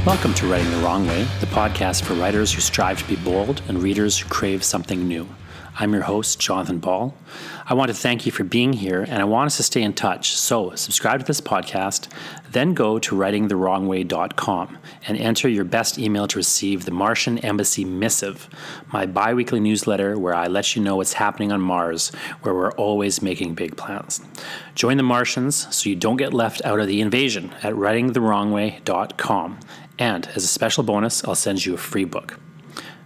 Welcome to Writing the Wrong Way, the podcast for writers who strive to be bold and readers who crave something new. I'm your host, Jonathan Ball. I want to thank you for being here, and I want us to stay in touch. So subscribe to this podcast, then go to writingthewrongway.com and enter your best email to receive the Martian Embassy Missive, my bi-weekly newsletter where I let you know what's happening on Mars, where we're always making big plans. Join the Martians so you don't get left out of the invasion at writingthewrongway.com. And as a special bonus, I'll send you a free book.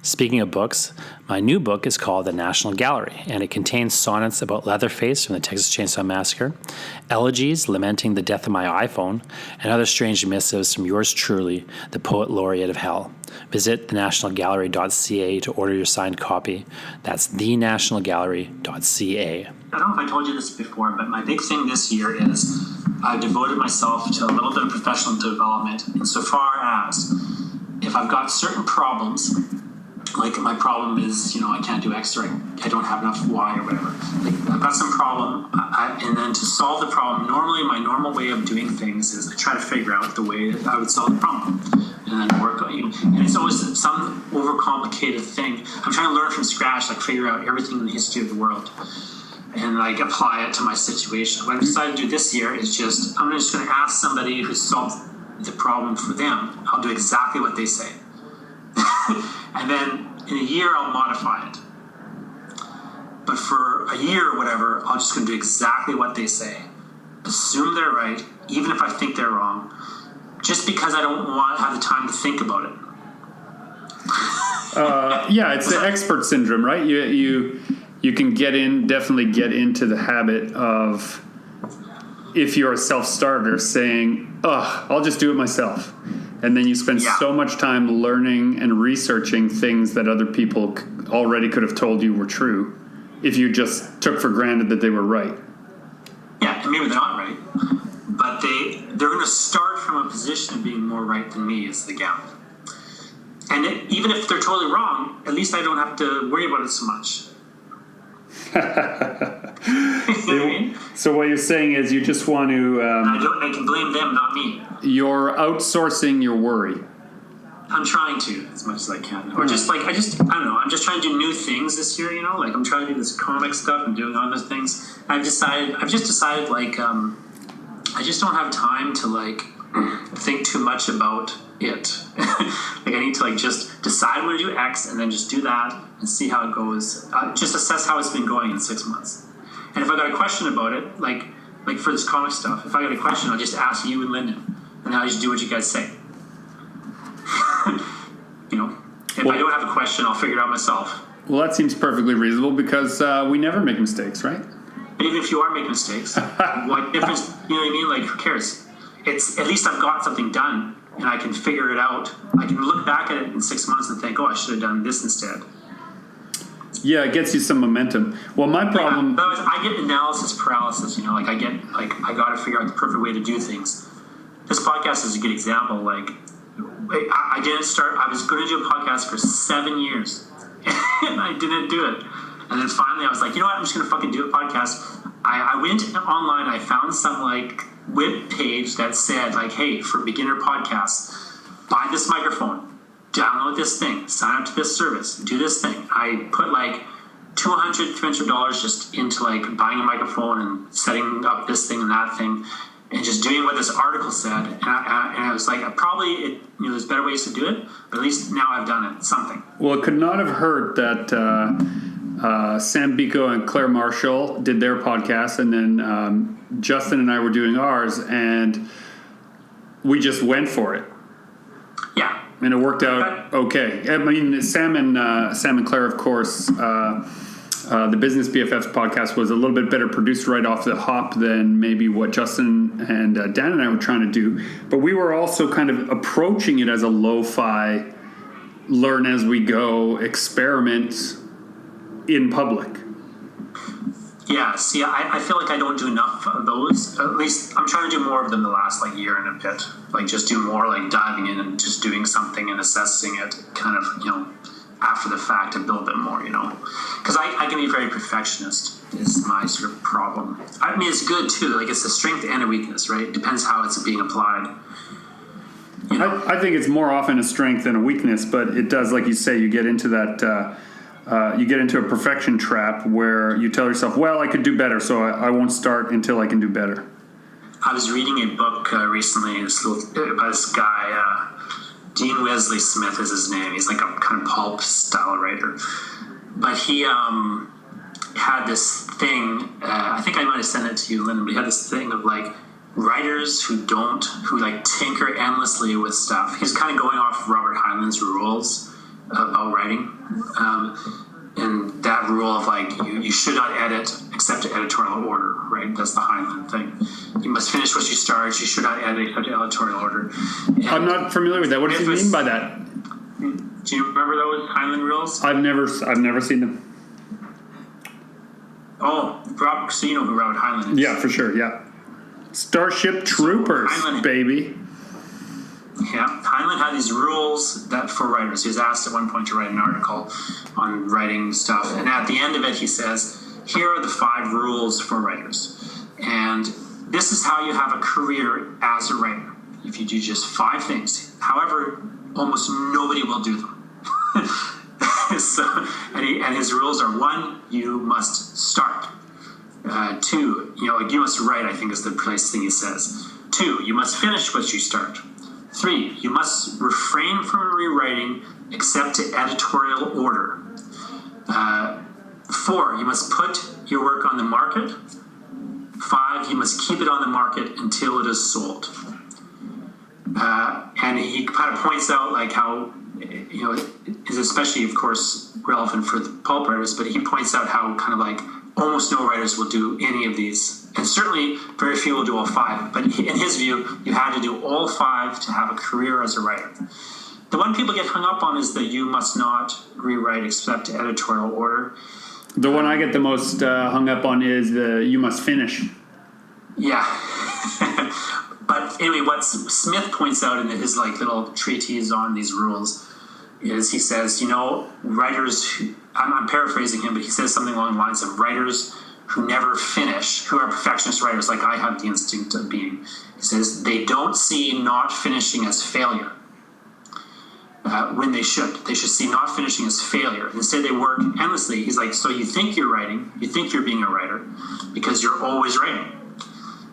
Speaking of books, my new book is called The National Gallery, and it contains sonnets about Leatherface from the Texas Chainsaw Massacre, elegies lamenting the death of my iPhone, and other strange missives from yours truly, the Poet Laureate of Hell. Visit thenationalgallery.ca to order your signed copy. That's thenationalgallery.ca. I don't know if I told you this before, but my big thing this year is I've devoted myself to a little bit of professional development insofar as if I've got certain problems, like my problem is, I can't do X or I don't have enough Y or whatever. Like I've got some problem, and then to solve the problem, normally my normal way of doing things is I try to figure out the way that I would solve the problem, and then work on you. And it's always some overcomplicated thing. I'm trying to learn from scratch, like figure out everything in the history of the world, and like apply it to my situation. What I've decided to do this year is I'm just going to ask somebody who solved the problem for them. I'll do exactly what they say. And then in a year, I'll modify it. But for a year or whatever, I'm just going to do exactly what they say. Assume they're right, even if I think they're wrong, just because I don't want to have the time to think about it. Yeah, it's the expert syndrome, right? You can definitely get into the habit of, if you're a self-starter, saying, I'll just do it myself. And then you spend so much time learning and researching things that other people already could have told you were true if you just took for granted that they were right. Yeah, and maybe they're not right, but they're going to start from a position of being more right than me is the gap. And even if they're totally wrong, at least I don't have to worry about it so much. You know what I mean? So what you're saying is you just want to... I can blame them, not me. You're outsourcing your worry. I'm trying to, as much as I can. Or I don't know, I'm just trying to do new things this year, Like, I'm trying to do this comic stuff and doing other things. I've just decided, like, I just don't have time to, like, think too much about it. Like, I need to, like, just decide I'm going to do X and then just do that and see how it goes. Just assess how it's been going in 6 months. And if I got a question about it, like for this comic stuff, if I got a question, I'll just ask you and Lyndon. And I'll just do what you guys say. If I don't have a question, I'll figure it out myself. Well, that seems perfectly reasonable because we never make mistakes, right? But even if you are making mistakes, what difference, you know what I mean? Like, who cares? It's at least I've got something done and I can figure it out. I can look back at it in 6 months and think, I should have done this instead. Yeah, it gets you some momentum. Well, my problem... Yeah, I get analysis paralysis, I got to figure out the perfect way to do things. This podcast is a good example. Like, I was going to do a podcast for 7 years, and I didn't do it. And then finally I was like, you know what, I'm just going to fucking do a podcast. I went online, I found some, like, web page that said, like, hey, for beginner podcasts, buy this microphone, download this thing, sign up to this service, do this thing. I put, like, $200 just into, like, buying a microphone and setting up this thing and that thing, and just doing what this article said. And I was like, there's better ways to do it, but at least now I've done it, something. Well, it could not have hurt that Sam Biko and Claire Marshall did their podcast, and then Justin and I were doing ours, and we just went for it. Yeah. And it worked out okay. I mean, Sam and Claire, of course, the Business BFFs podcast was a little bit better produced right off the hop than maybe what Justin and Dan and I were trying to do. But we were also kind of approaching it as a lo-fi, learn as we go, experiment in public. Yeah, see, I feel like I don't do enough of those. At least I'm trying to do more of them the last, like, year and a bit. Like, just do more, like, diving in and just doing something and assessing it kind of, after the fact to build it more, Because I can be very perfectionist is my sort of problem. I mean, it's good, too. Like, it's a strength and a weakness, right? It depends how it's being applied. I think it's more often a strength than a weakness, but it does, like you say, you get into that. You get into a perfection trap where you tell yourself, "Well, I could do better, so I won't start until I can do better." I was reading a book recently by this guy, Dean Wesley Smith is his name. He's like a kind of pulp style writer, but he had this thing. I think I might have sent it to you, Lyndon. But he had this thing of like writers who like tinker endlessly with stuff. He's kind of going off Robert Heinlein's rules about writing, and that rule of like you should not edit except to editorial order, right? That's the Heinlein thing. You must finish what you start. You should not edit except to editorial order. And I'm not familiar with that. What does he mean by that? Do you remember those Heinlein rules? I've never seen them. Oh, so you know who Robert Heinlein is? Yeah, for sure. Yeah, Starship Troopers, baby. Yeah, Heinlein had these rules that for writers. He was asked at one point to write an article on writing stuff, and at the end of it, he says, "Here are the 5 rules for writers, and this is how you have a career as a writer. If you do just 5 things, however, almost nobody will do them." And his rules are: 1, you must start. 2, you must write, I think is the precise thing he says. 2, you must finish what you start. 3, you must refrain from rewriting except to editorial order. 4, you must put your work on the market. 5, you must keep it on the market until it is sold. And he kind of points out like how, is especially, of course, relevant for the pulp writers, but he points out how kind of like almost no writers will do any of these. And certainly very few will do all 5. But in his view, you had to do all 5 to have a career as a writer. The one people get hung up on is that you must not rewrite except to editorial order. The one I get the most hung up on is the you must finish. Yeah. But anyway, what Smith points out in his like little treatise on these rules is he says, writers, I'm paraphrasing him, but he says something along the lines of writers who never finish, who are perfectionist writers, like I have the instinct of being. He says they don't see not finishing as failure when they should. They should see not finishing as failure. Instead, they work endlessly. He's like, so you think you're writing, you think you're being a writer because you're always writing.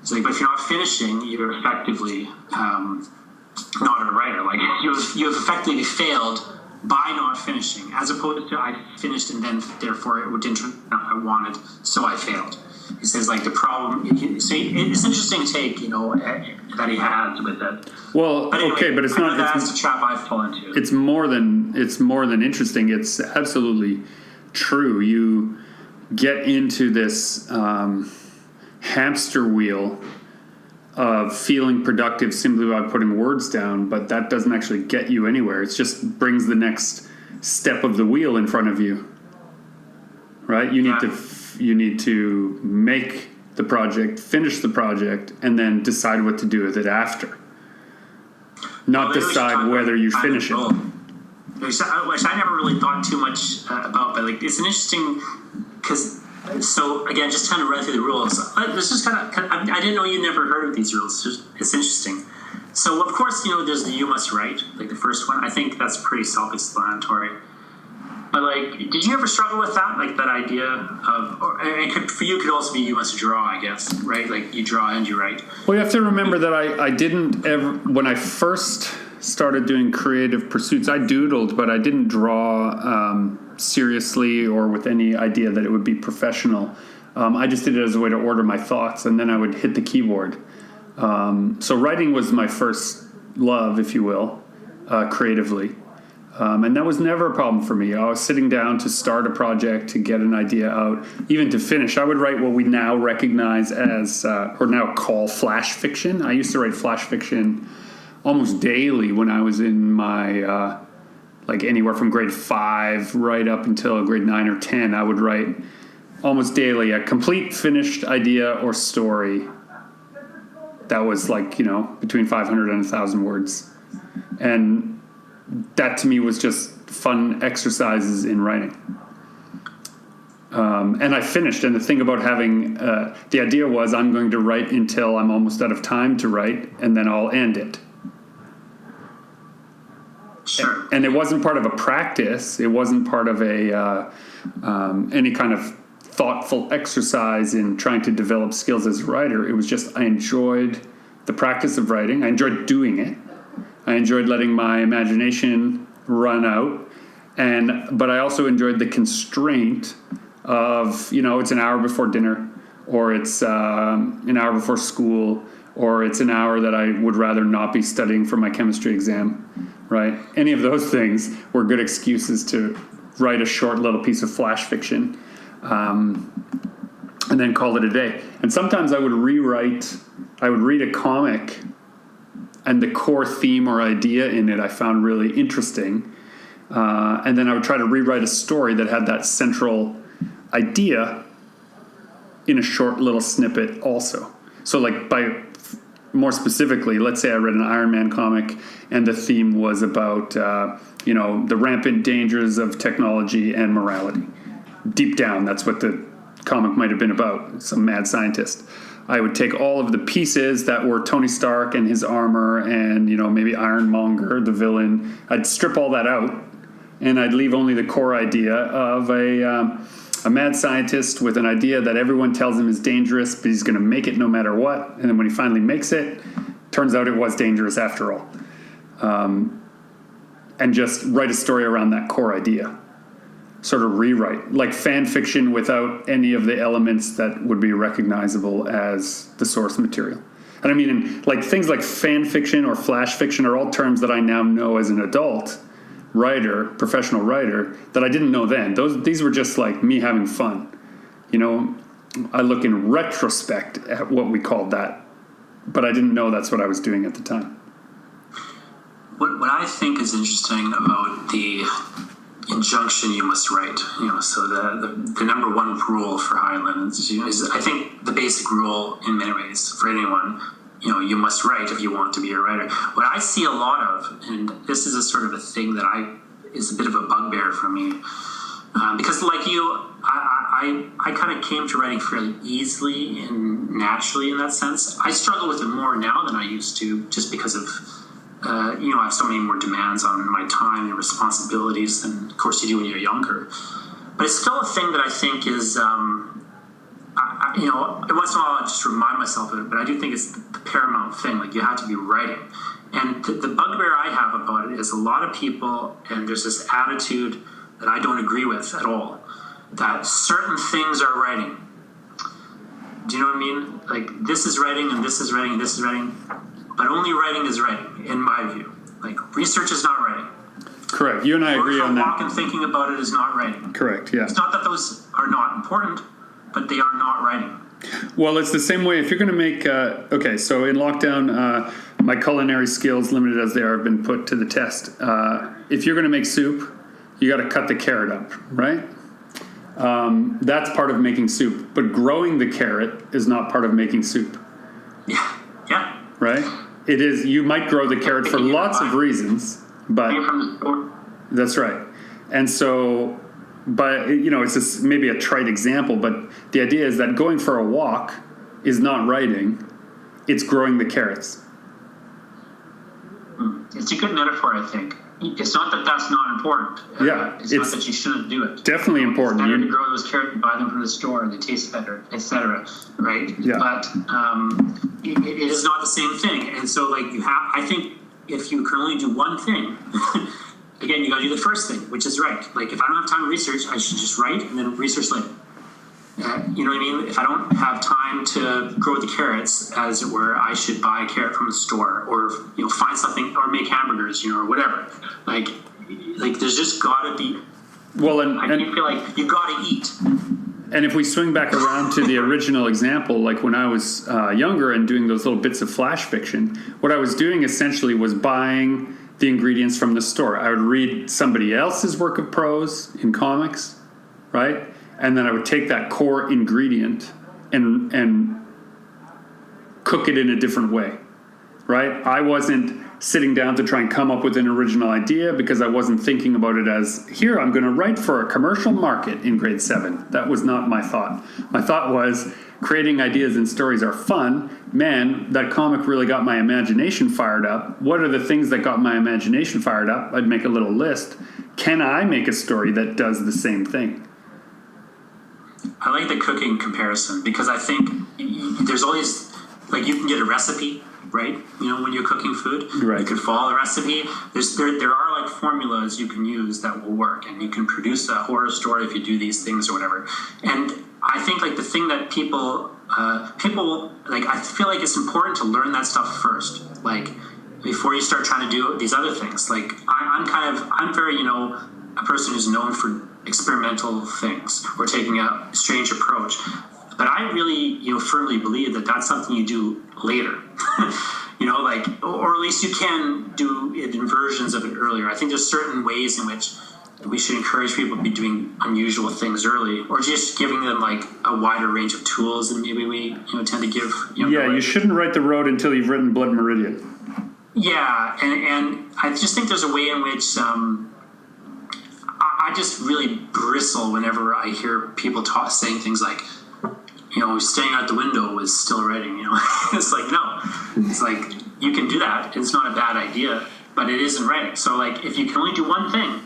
He's like, but if you're not finishing, you're effectively not a writer. Like you have effectively failed by not finishing, as opposed to I finished and then therefore it didn't turn out I wanted, so I failed. He says like the problem. So it's an interesting take, that he has with it. Well, but anyway, okay, but it's not. That's the trap I've fallen into. It's more than interesting. It's absolutely true. You get into this hamster wheel of feeling productive simply by putting words down, but that doesn't actually get you anywhere. It just brings the next step of the wheel in front of you. Right? You need to make the project, finish the project, and then decide what to do with it after. Not decide whether you finish it. Which I never really thought too much about, but like it's an interesting because. So again, just trying to run through the rules. This is kind of I didn't know you never heard of these rules. It's interesting. So of course, there's the you must write, like the first one. I think that's pretty self-explanatory. But like, did you ever struggle with that? Like that idea of, for you, it could also be you must draw, I guess, right? Like you draw and you write. Well, you have to remember that I didn't ever, when I first started doing creative pursuits, I doodled, but I didn't draw seriously or with any idea that it would be professional. I just did it as a way to order my thoughts, and then I would hit the keyboard. So writing was my first love, if you will, creatively. And that was never a problem for me. I was sitting down to start a project, to get an idea out, even to finish. I would write what we now recognize as, or now call flash fiction. I used to write flash fiction almost daily when I was in my, like anywhere from grade 5 right up until grade 9 or 10. I would write almost daily a complete finished idea or story that was like, between 500 and 1,000 words. And that to me was just fun exercises in writing. And I finished. And the thing about having, the idea was I'm going to write until I'm almost out of time to write, and then I'll end it. Sure. And it wasn't part of a practice. It wasn't part of a any kind of thoughtful exercise in trying to develop skills as a writer. It was just I enjoyed the practice of writing. I enjoyed doing it. I enjoyed letting my imagination run out. But I also enjoyed the constraint of, it's an hour before dinner, or it's an hour before school, or it's an hour that I would rather not be studying for my chemistry exam, right? Any of those things were good excuses to write a short little piece of flash fiction and then call it a day. And sometimes I would read a comic, and the core theme or idea in it I found really interesting. And then I would try to rewrite a story that had that central idea in a short little snippet also. So more specifically, let's say I read an Iron Man comic and the theme was about, the rampant dangers of technology and morality. Deep down, that's what the comic might have been about, some mad scientist. I would take all of the pieces that were Tony Stark and his armor and, maybe Ironmonger, the villain. I'd strip all that out, and I'd leave only the core idea of a mad scientist with an idea that everyone tells him is dangerous, but he's going to make it no matter what. And then when he finally makes it, turns out it was dangerous after all. And just write a story around that core idea. Sort of rewrite, like fan fiction without any of the elements that would be recognizable as the source material. And I mean, things like fan fiction or flash fiction are all terms that I now know as an adult writer, professional writer, that I didn't know then. These were just like me having fun. I look in retrospect at what we called that, but I didn't know that's what I was doing at the time. What I think is interesting about the injunction you must write, so the number one rule for Heinlein is I think the basic rule in many ways for anyone, you must write if you want to be a writer. What I see a lot of, and this is a sort of a thing that is a bit of a bugbear for me, because like you, I kind of came to writing fairly easily and naturally in that sense. I struggle with it more now than I used to, just because of I have so many more demands on my time and responsibilities than, of course, you do when you're younger. But it's still a thing that I think is, once in a while I just remind myself of it, but I do think it's the paramount thing. Like, you have to be writing. And the bugbear I have about it is a lot of people, and there's this attitude that I don't agree with at all, that certain things are writing. Do you know what I mean? Like, this is writing, and this is writing, and this is writing. But only writing is writing, in my view. Like, research is not writing. Correct. You and I agree on that. Walk and thinking about it is not writing. Correct, yeah. It's not that those are not important, but they are not writing. Well, it's the same way. If you're going to make... so in lockdown, my culinary skills, limited as they are, have been put to the test. If you're going to make soup, you got to cut the carrot up, right? That's part of making soup. But growing the carrot is not part of making soup. Yeah. Right? It is. You might grow the carrot for lots of reasons, but that's right. And so, but it's maybe a trite example, but the idea is that going for a walk is not writing; it's growing the carrots. It's a good metaphor, I think. It's not that that's not important. Yeah, it's not that you shouldn't do it. Definitely important. It's better to grow those carrots and buy them from the store. They taste better, etc. Right? Yeah. But it is not the same thing. And so, I think if you can only do one thing, again, you got to do the first thing, which is write. Like, if I don't have time to research, I should just write and then research later. You know what I mean? If I don't have time to grow the carrots, as it were, I should buy a carrot from the store, or find something, or make hamburgers, or whatever. Like there's just got to be. Well, and I feel like you got to eat. And if we swing back around to the original example, like when I was younger and doing those little bits of flash fiction, what I was doing essentially was buying the ingredients from the store. I would read somebody else's work of prose in comics, right? And then I would take that core ingredient and cook it in a different way. right? I wasn't sitting down to try and come up with an original idea because I wasn't thinking about it as, here, I'm going to write for a commercial market in grade 7. That was not my thought. My thought was, creating ideas and stories are fun. Man, that comic really got my imagination fired up. What are the things that got my imagination fired up? I'd make a little list. Can I make a story that does the same thing? I like the cooking comparison because I think there's always, like, you can get a recipe, right? You know, when you're cooking food, right. You can follow a recipe. There are like formulas you can use that will work, and you can produce a horror story if you do these things or whatever. And I think like the thing that people like, I feel like it's important to learn that stuff first, like before you start trying to do these other things. Like I'm very, a person who's known for experimental things or taking a strange approach. But I really, firmly believe that that's something you do later, or at least you can do it in versions of it earlier. I think there's certain ways in which we should encourage people to be doing unusual things early, or just giving them like a wider range of tools than maybe we, tend to give. You shouldn't write the road until you've written Blood Meridian. Yeah, and I just think there's a way in which I just really bristle whenever I hear people saying things like, staying out the window is still writing, It's like, no. It's like, you can do that. It's not a bad idea, but it isn't writing. So, like, if you can only do one thing,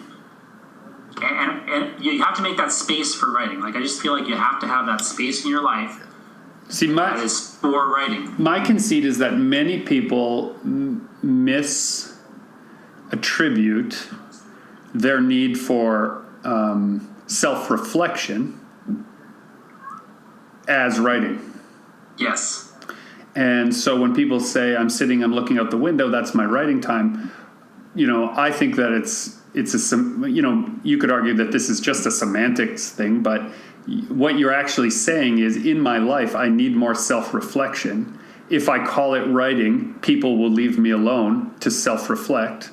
and you have to make that space for writing. Like, I just feel like you have to have that space in your life that is for writing. My conceit is that many people misattribute their need for self-reflection as writing. Yes. And so when people say, I'm looking out the window, that's my writing time, I think that you could argue that this is just a semantics thing, but what you're actually saying is, in my life, I need more self-reflection. If I call it writing, people will leave me alone to self-reflect.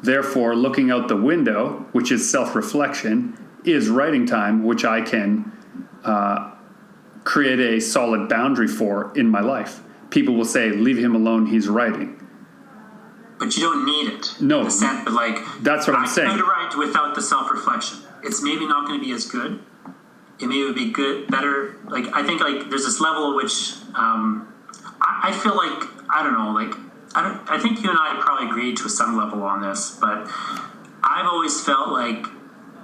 Therefore, looking out the window, which is self-reflection, is writing time, which I can create a solid boundary for in my life. People will say, leave him alone, he's writing. But you don't need it. No. In the sense that, like, that's what I'm saying. I could write without the self-reflection. It's maybe not going to be as good. It maybe be good, better. Like, I think, like, there's this level at which I feel like, I don't know, like, I think you and I probably agreed to some level on this, but I've always felt like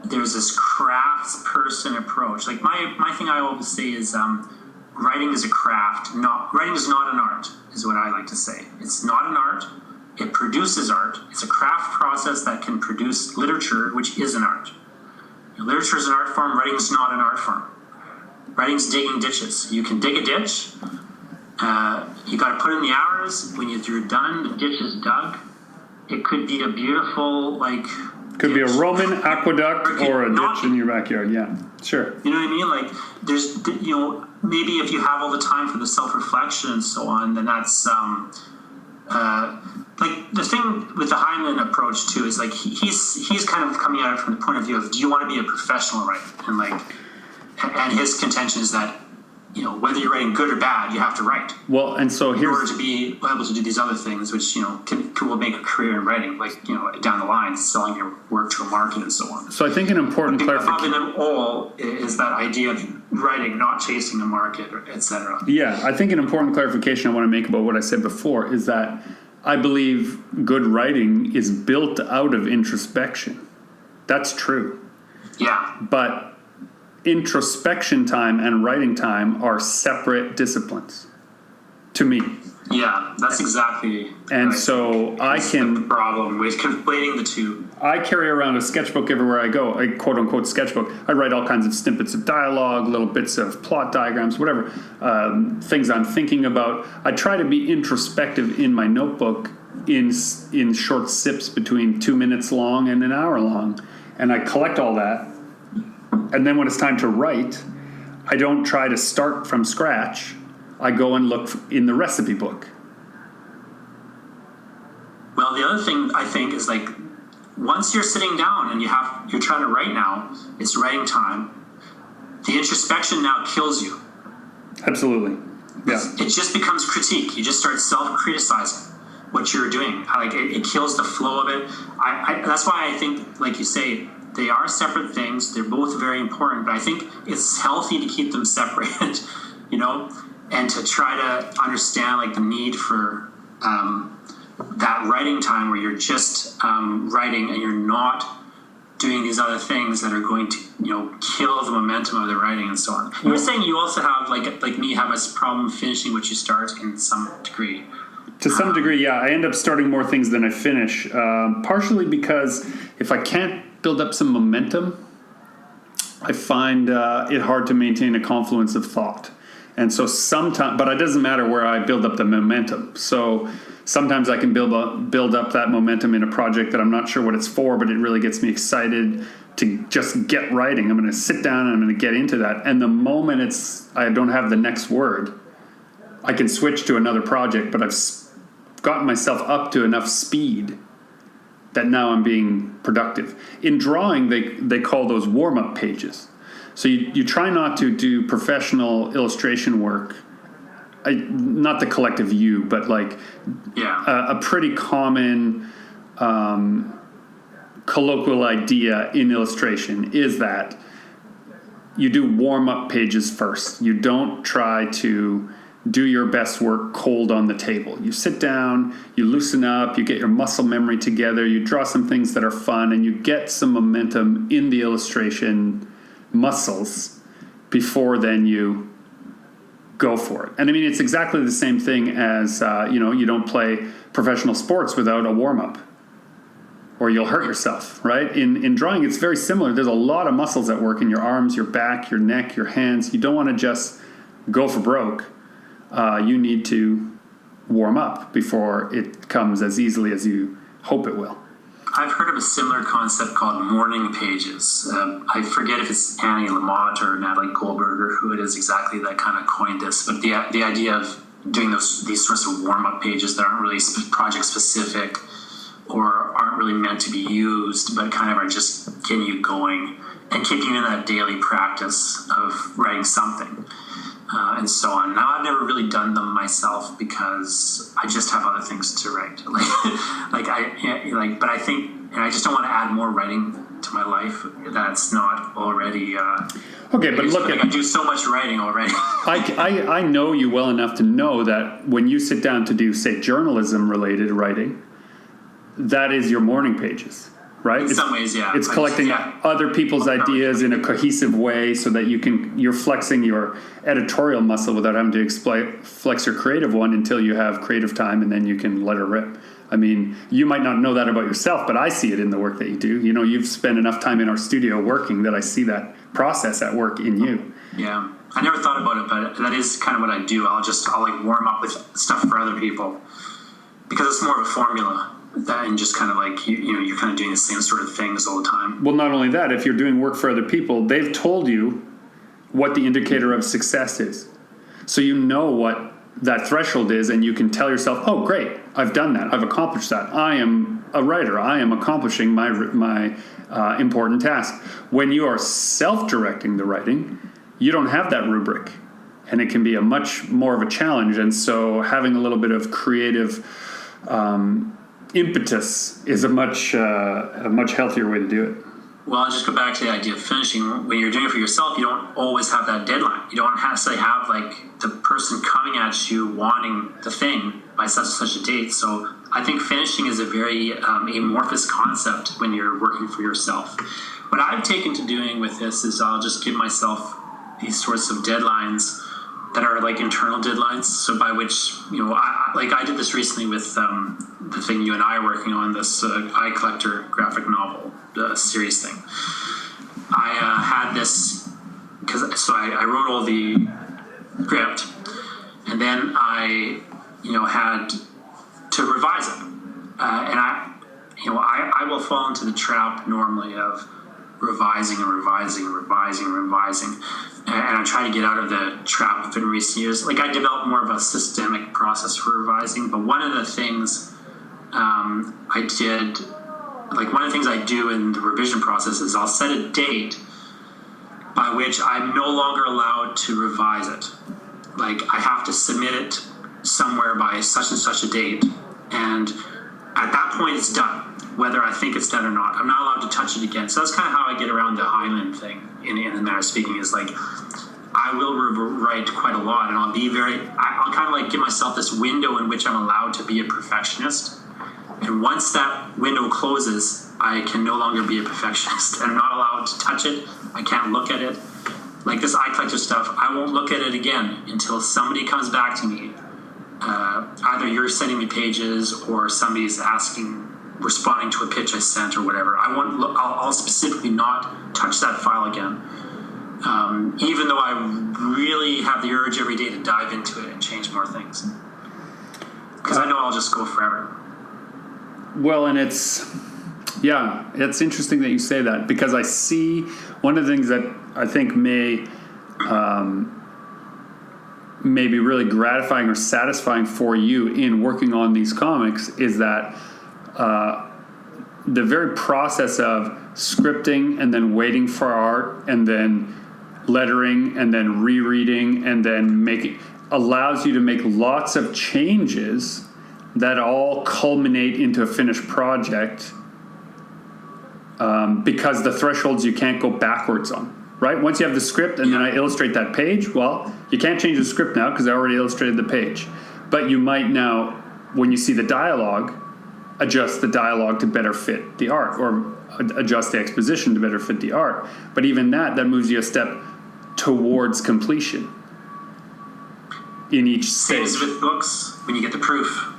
there's this craftsperson approach. Like, my thing I always say is writing is a craft. Writing is not an art, is what I like to say. It's not an art. It produces art. It's a craft process that can produce literature, which is an art. Literature is an art form. Writing is not an art form. Writing's digging ditches. You can dig a ditch. You got to put in the hours. When you're done, the ditch is dug. It could be a beautiful, like... Could be a Roman aqueduct or a ditch in your backyard. Yeah, sure. You know what I mean? Like, there's, maybe if you have all the time for the self-reflection and so on, then that's... like, the thing with the Heinlein approach too is, like, he's kind of coming at it from the point of view of, do you want to be a professional writer? And, like, and his contention is that, whether you're writing good or bad, you have to write. Well, and so in order to be able to do these other things, which will make a career in writing, like, down the line, selling your work to a market and so on. So I think an important clarification. Above them all is that idea of writing, not chasing a market, etc. Yeah, I think an important clarification I want to make about what I said before is that I believe good writing is built out of introspection. That's true. Yeah. But introspection time and writing time are separate disciplines to me. Yeah, that's exactly. And so I can... the problem with conflating the two. I carry around a sketchbook everywhere I go, a quote-unquote sketchbook. I write all kinds of snippets of dialogue, little bits of plot diagrams, whatever, things I'm thinking about. I try to be introspective in my notebook in short sips between 2 minutes long and an hour long. And I collect all that. And then when it's time to write, I don't try to start from scratch. I go and look in the recipe book. Well, the other thing I think is, like, once you're sitting down and you're trying to write now, it's writing time. The introspection now kills you. Absolutely. Yeah. It just becomes critique. You just start self-criticizing. what you're doing. Like it kills the flow of it. That's why I think, like you say, they are separate things. They're both very important, but I think it's healthy to keep them separate, and to try to understand like the need for that writing time where you're just writing and you're not doing these other things that are going to kill the momentum of the writing and so on. You were saying you also have like me have a problem finishing what you start in some degree. To some degree, yeah. I end up starting more things than I finish, partially because if I can't build up some momentum, I find it hard to maintain a confluence of thought. And so sometimes, but it doesn't matter where I build up the momentum. So sometimes I can build up that momentum in a project that I'm not sure what it's for, but it really gets me excited to just get writing. I'm going to sit down and I'm going to get into that. And the moment I don't have the next word, I can switch to another project, but I've gotten myself up to enough speed that now I'm being productive. In drawing, they call those warm-up pages. So you try not to do professional illustration work, not the collective you, but like a pretty common colloquial idea in illustration is that you do warm-up pages first. You don't try to do your best work cold on the table. You sit down, you loosen up, you get your muscle memory together, you draw some things that are fun, and you get some momentum in the illustration muscles before then you go for it. And I mean, it's exactly the same thing as, you don't play professional sports without a warm-up, or you'll hurt yourself, right? In drawing, it's very similar. There's a lot of muscles at work in your arms, your back, your neck, your hands. You don't want to just go for broke. You need to warm up before it comes as easily as you hope it will. I've heard of a similar concept called morning pages. I forget if it's Annie Lamott or Natalie Goldberg or who it is exactly that kind of coined this, but the idea of doing these sorts of warm-up pages that aren't really project specific or aren't really meant to be used, but kind of are just getting you going and keeping you in that daily practice of writing something. And so on. Now, I've never really done them myself because I just have other things to write. But I think, and I just don't want to add more writing to my life that's not already. Okay, but look, I do so much writing already. I know you well enough to know that when you sit down to do, say, journalism-related writing, that is your morning pages. Right? In some ways, yeah. It's collecting other people's ideas in a cohesive way so that you're flexing your editorial muscle without having to flex your creative one until you have creative time, and then you can let her rip. I mean, you might not know that about yourself, but I see it in the work that you do. You've spent enough time in our studio working that I see that process at work in you. Yeah. I never thought about it, but that is kind of what I do. I'll like warm up with stuff for other people because it's more of a formula. And just kind of like, you're kind of doing the same sort of things all the time. Well, not only that, if you're doing work for other people, they've told you what the indicator of success is. So you know what that threshold is, and you can tell yourself, oh, great, I've done that. I've accomplished that. I am a writer. I am accomplishing my important task. When you are self-directing the writing, you don't have that rubric, and it can be a much more of a challenge. And so having a little bit of creative impetus is a much healthier way to do it. Well, I'll just go back to the idea of finishing. When you're doing it for yourself, you don't always have that deadline. You don't necessarily have like the person coming at you wanting the thing by such and such a date. So I think finishing is a very amorphous concept when you're working for yourself. What I've taken to doing with this is I'll just give myself these sorts of deadlines that are like internal deadlines. So by which, I did this recently with the thing you and I are working on, this Eye Collector graphic novel series thing. I had this, I wrote all the script, and then I, had to revise it. And I will fall into the trap normally of revising and revising and revising and revising. And I try to get out of the trap of it in recent years. Like, I developed more of a systemic process for revising, but one of the things one of the things I do in the revision process is I'll set a date by which I'm no longer allowed to revise it. Like, I have to submit it somewhere by such and such a date, And at that point, it's done, whether I think it's done or not. I'm not allowed to touch it again. So that's kind of how I get around the Heinlein thing in the manner of speaking, is like, I will rewrite quite a lot, and I'll kind of like give myself this window in which I'm allowed to be a perfectionist. And once that window closes, I can no longer be a perfectionist. I'm not allowed to touch it. I can't look at it. Like this eye collector stuff, I won't look at it again until somebody comes back to me. Either you're sending me pages or somebody's responding to a pitch I sent or whatever. I'll specifically not touch that file again. Even though I really have the urge every day to dive into it and change more things. Because I know I'll just go forever. Well, and it's interesting that you say that, because I see one of the things that I think may be really gratifying or satisfying for you in working on these comics is that the very process of scripting and then waiting for art and then lettering and then rereading and then making allows you to make lots of changes that all culminate into a finished project, because the thresholds you can't go backwards on, right? Once you have the script and then I illustrate that page, well, you can't change the script now because I already illustrated the page. But you might now, when you see the dialogue, adjust the dialogue to better fit the art, or adjust the exposition to better fit the art. But even that moves you a step towards completion in each stage. Same as with books, when you get the proof.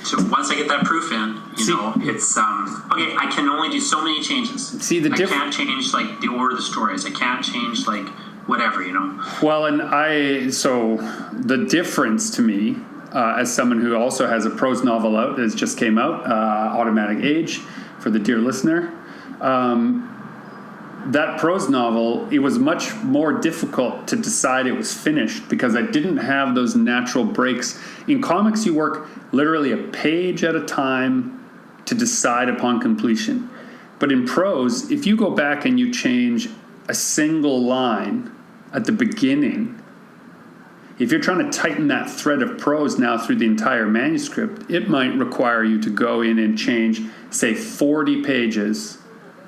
So once I get that proof in, it's okay. I can only do so many changes. I can't change like the order of the stories. I can't change like whatever, Well, and so the difference to me, as someone who also has a prose novel out that just came out, Automatic Age, for the dear listener. That prose novel, it was much more difficult to decide it was finished because I didn't have those natural breaks. In comics, you work literally a page at a time to decide upon completion. But in prose, if you go back and you change a single line at the beginning, if you're trying to tighten that thread of prose now through the entire manuscript, it might require you to go in and change, say, 40 pages.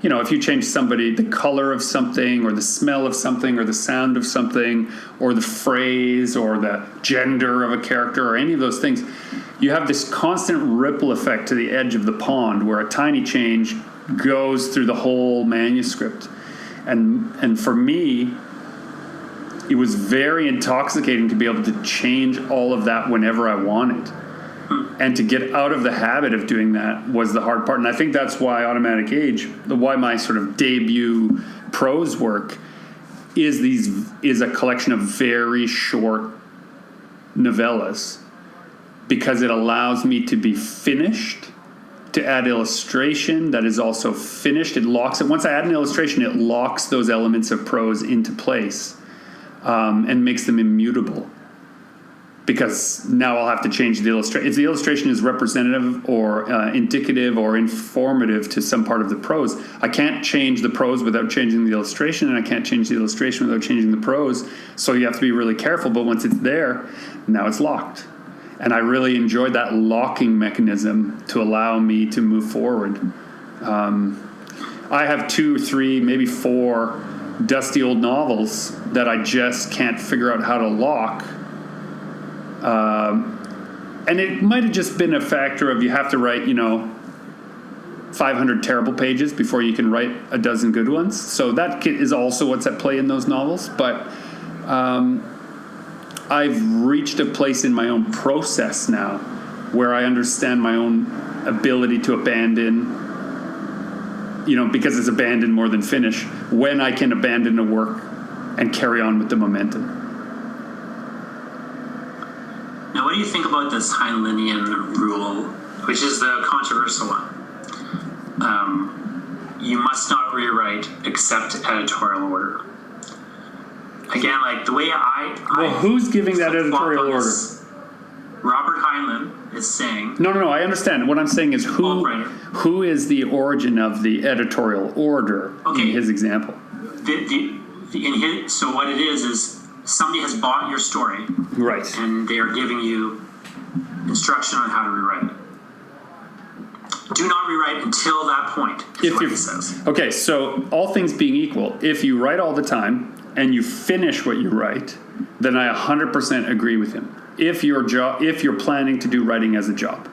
If you change the color of something or the smell of something or the sound of something or the phrase or the gender of a character or any of those things, you have this constant ripple effect to the edge of the pond where a tiny change goes through the whole manuscript. And for me, it was very intoxicating to be able to change all of that whenever I wanted. And to get out of the habit of doing that was the hard part. And I think that's why Automatic Age, why my sort of debut prose work is a collection of very short novellas, because it allows me to be finished, to add illustration that is also finished. It locks it. Once I add an illustration, it locks those elements of prose into place and makes them immutable. Because now I'll have to change the illustration. If the illustration is representative or indicative or informative to some part of the prose, I can't change the prose without changing the illustration, and I can't change the illustration without changing the prose. So you have to be really careful. But once it's there, now it's locked. And I really enjoyed that locking mechanism to allow me to move forward. I have 2, 3, maybe 4 dusty old novels that I just can't figure out how to lock. And it might have just been a factor of you have to write, 500 terrible pages before you can write a dozen good ones. So that is also what's at play in those novels. But I've reached a place in my own process now where I understand my own ability to abandon, because it's abandon more than finish, when I can abandon a work and carry on with the momentum. Now, what do you think about this Heinleinian rule, which is the controversial one? You must not rewrite except editorial order. Again, like the way who's giving that editorial order? Robert Heinlein is saying... No, I understand. What I'm saying is who is the origin of the editorial order in his example? So what it is somebody has bought your story, right, and they are giving you instruction on how to rewrite it. do not rewrite until that point, is what he says. Okay, so all things being equal, if you write all the time and you finish what you write, then I 100% agree with him. If you're planning to do writing as a job.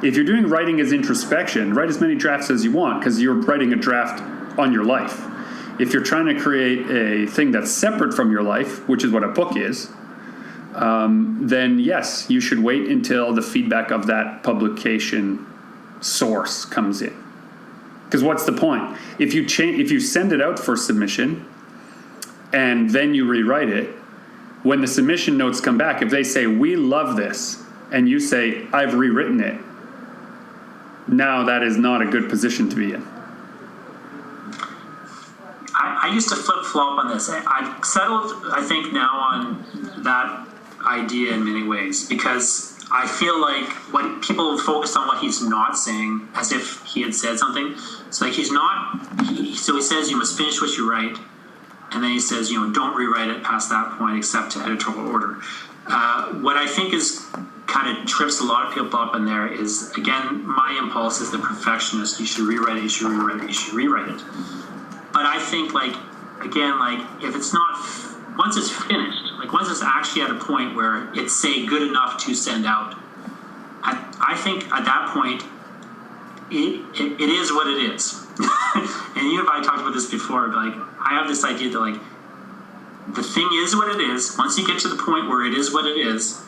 If you're doing writing as introspection, write as many drafts as you want because you're writing a draft on your life. If you're trying to create a thing that's separate from your life, which is what a book is, then yes, you should wait until the feedback of that publication source comes in. Because what's the point? If you send it out for submission and then you rewrite it, when the submission notes come back, if they say, we love this, and you say, I've rewritten it, now that is not a good position to be in. I used to flip-flop on this. I've settled, I think, now on that idea in many ways, because I feel like when people focus on what he's not saying, as if he had said something, it's like so he says you must finish what you write, and then he says, don't rewrite it past that point except to editorial order. What I think is kind of trips a lot of people up in there is, again, my impulse is the perfectionist. You should rewrite it, you should rewrite it, you should rewrite it. But I think, if it's not, once it's finished, once it's actually at a point where it's, say, good enough to send out, I think at that point, it is what it is. And you and I talked about this before, but I have this idea that the thing is what it is. Once you get to the point where it is what it is,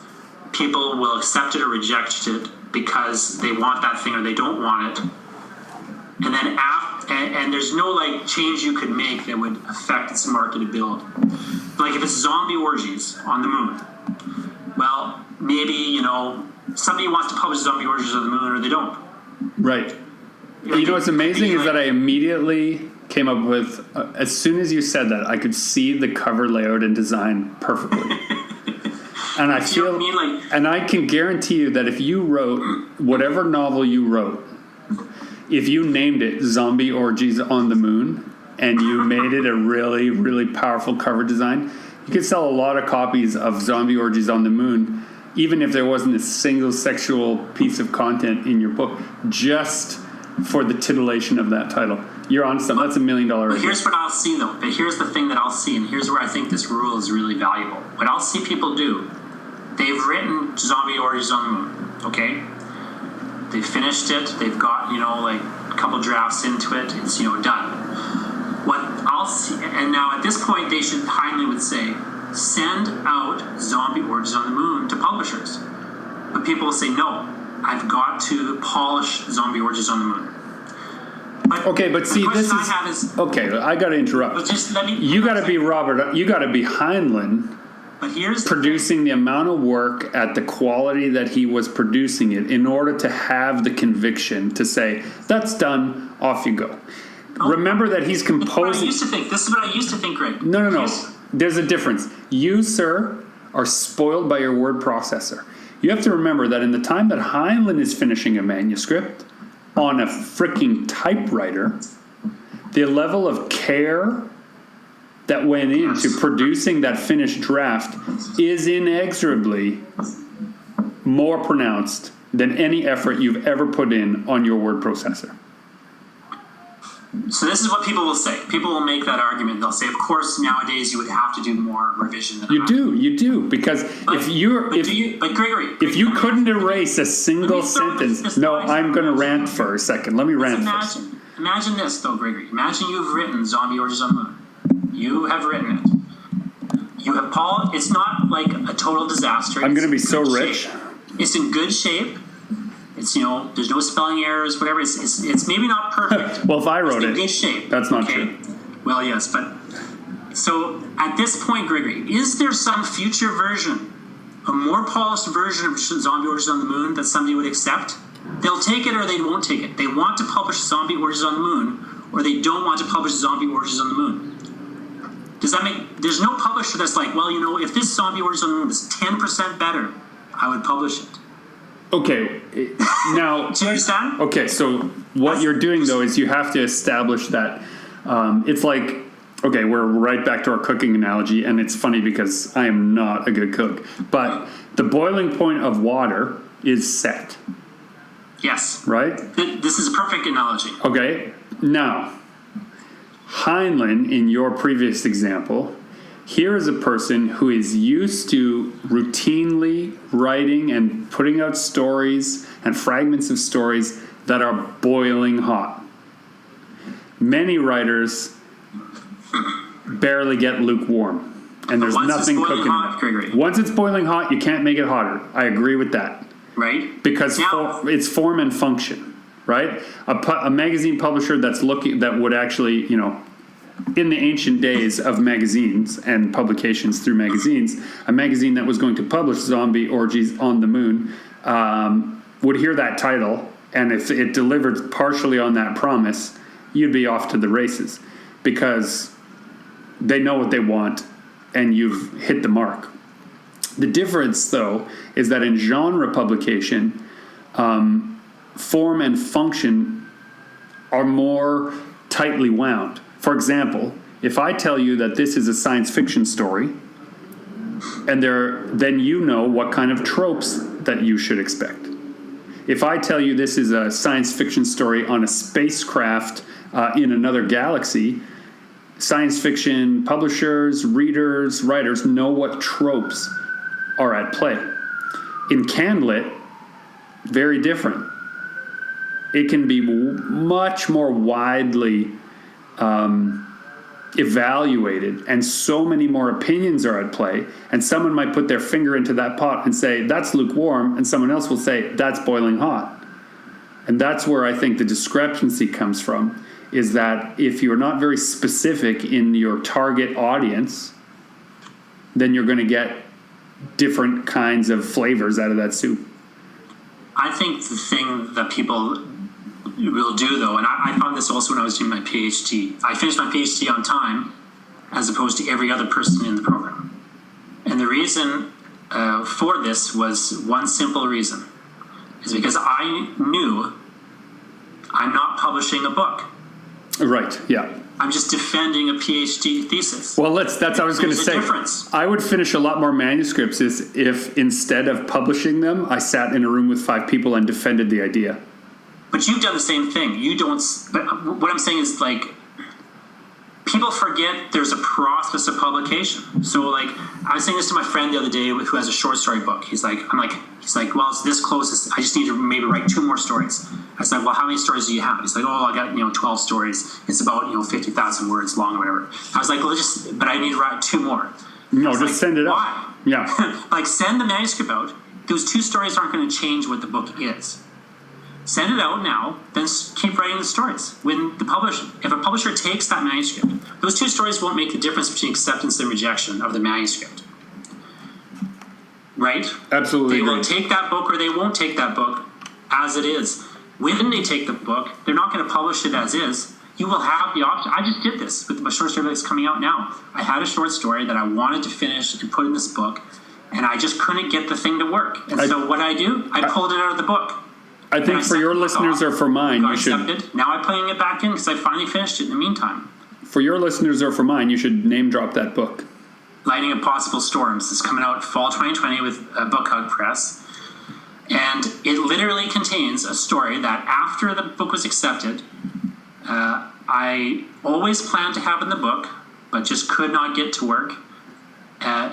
people will accept it or reject it because they want that thing or they don't want it. And then and there's no change you could make that would affect its marketability. If it's zombie orgies on the moon, well, maybe somebody wants to publish zombie orgies on the moon or they don't. Right. What's amazing is that I immediately came up with, as soon as you said that, I could see the cover layout and design perfectly. And I feel, and I can guarantee you that if you wrote whatever novel you wrote, if you named it Zombie Orgies on the Moon and you made it a really, really powerful cover design, you could sell a lot of copies of Zombie Orgies on the Moon, even if there wasn't a single sexual piece of content in your book, just for the titillation of that title. You're on something. That's $1 million. But here's what I'll see, though. But here's the thing that I'll see, and here's where I think this rule is really valuable. What I'll see people do, they've written Zombie Orgies on the Moon, okay? They've finished it. They've got, a couple drafts into it. It's, done. What I'll see, and now at this point, Heinlein would say, send out Zombie Orgies on the Moon to publishers. But people will say, no, I've got to polish Zombie Orgies on the Moon. But see, this is okay. I got to interrupt. You got to be Robert. You got to be Heinlein. But here's producing the amount of work at the quality that he was producing it in order to have the conviction to say that's done. Off you go. Remember that he's composing. This is what I used to think, Greg. No. There's a difference. You, sir, are spoiled by your word processor. You have to remember that in the time that Heinlein is finishing a manuscript on a freaking typewriter, the level of care that went into producing that finished draft is inexorably more pronounced than any effort you've ever put in on your word processor. So this is what people will say. People will make that argument. They'll say, of course, nowadays you would have to do more revision than you do, because if Gregory, you couldn't erase a single sentence. No, I'm going to rant for a second. Let me rant first. Imagine this, though, Gregory. Imagine you've written Zombie Orgies on the Moon. You have written it. You have Paul. It's not a total disaster. I'm going to be so rich. It's in good shape. It's there's no spelling errors, whatever. It's maybe not perfect. Well, if I wrote it, in good shape. That's not true. Well, yes, but so at this point, Gregory, is there some future version, a more polished version of Zombie Orgies on the Moon that somebody would accept? They'll take it or they won't take it. They want to publish Zombie Orgies on the Moon, or they don't want to publish Zombie Orgies on the Moon. Does that make? There's no publisher that's like, well, if this Zombie Orgies on the Moon is 10% better, I would publish it. Okay, now... Do you understand? Okay, so what you're doing, though, is you have to establish that it's like... Okay, we're right back to our cooking analogy, and it's funny because I am not a good cook. But the boiling point of water is set. Yes. Right? This is a perfect analogy. Okay. Now, Heinlein, in your previous example, here is a person who is used to routinely writing and putting out stories and fragments of stories that are boiling hot. Many writers barely get lukewarm. And there's nothing cooking. Once it's boiling hot, you can't make it hotter. I agree with that. Right? Because it's form and function, right? A magazine publisher that would actually, in the ancient days of magazines and publications through magazines, a magazine that was going to publish zombie orgies on the moon would hear that title, and if it delivered partially on that promise, you'd be off to the races because they know what they want and you've hit the mark. The difference, though, is that in genre publication, form and function are more tightly wound. For example, if I tell you that this is a science fiction story, and then you know what kind of tropes that you should expect. If I tell you this is a science fiction story on a spacecraft in another galaxy, science fiction publishers, readers, writers know what tropes are at play. In Candlit, very different. It can be much more widely evaluated, and so many more opinions are at play, and someone might put their finger into that pot and say, that's lukewarm, and someone else will say, that's boiling hot. And that's where I think the discrepancy comes from, is that if you're not very specific in your target audience, then you're going to get different kinds of flavors out of that soup. I think the thing that people will do, though, and I found this also when I was doing my PhD. I finished my PhD on time as opposed to every other person in the program. And the reason for this was one simple reason, is because I knew I'm not publishing a book. Right, yeah. I'm just defending a PhD thesis. Well, that's what I was going to say. Difference. I would finish a lot more manuscripts if instead of publishing them, I sat in a room with 5 people and defended the idea. But you've done the same thing. You don't. But what I'm saying is, like, people forget there's a process of publication. So, like, I was saying this to my friend the other day who has a short story book. He's like, well, it's this close. I just need to maybe write 2 more stories. I was like, well, how many stories do you have? He's like, oh, I got 12 stories. It's about 50,000 words long or whatever. I was like, well, but I need to write 2 more. No, just send it out. Why? Yeah. Like, send the manuscript out. Those 2 stories aren't going to change what the book is. Send it out now, then keep writing the stories. If a publisher takes that manuscript, those 2 stories won't make the difference between acceptance and rejection of the manuscript. Right? Absolutely. They will take that book or they won't take that book as it is. When they take the book, they're not going to publish it as is. You will have the option. I just did this with my short story that's coming out now. I had a short story that I wanted to finish and put in this book, and I just couldn't get the thing to work. And so what I pulled it out of the book. I think for your listeners or for mine, you should. Now I'm putting it back in because I finally finished it in the meantime. For your listeners or for mine, you should name drop that book. Lighting of Possible Storms is coming out fall 2020 with Book Hug Press. And it literally contains a story that after the book was accepted, I always planned to have in the book, but just could not get to work.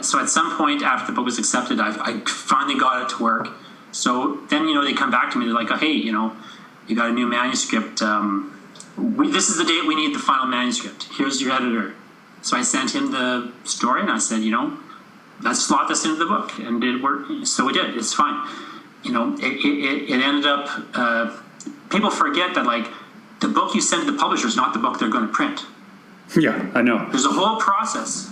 So at some point after the book was accepted, I finally got it to work. So then, they come back to me. They're like, oh, hey, you got a new manuscript. This is the date we need the final manuscript. Here's your editor. So I sent him the story and I said, let's slot this into the book. And it worked. So we did. It's fine. It ended up, people forget that, like, the book you send to the publisher is not the book they're going to print. Yeah, I know. There's a whole process.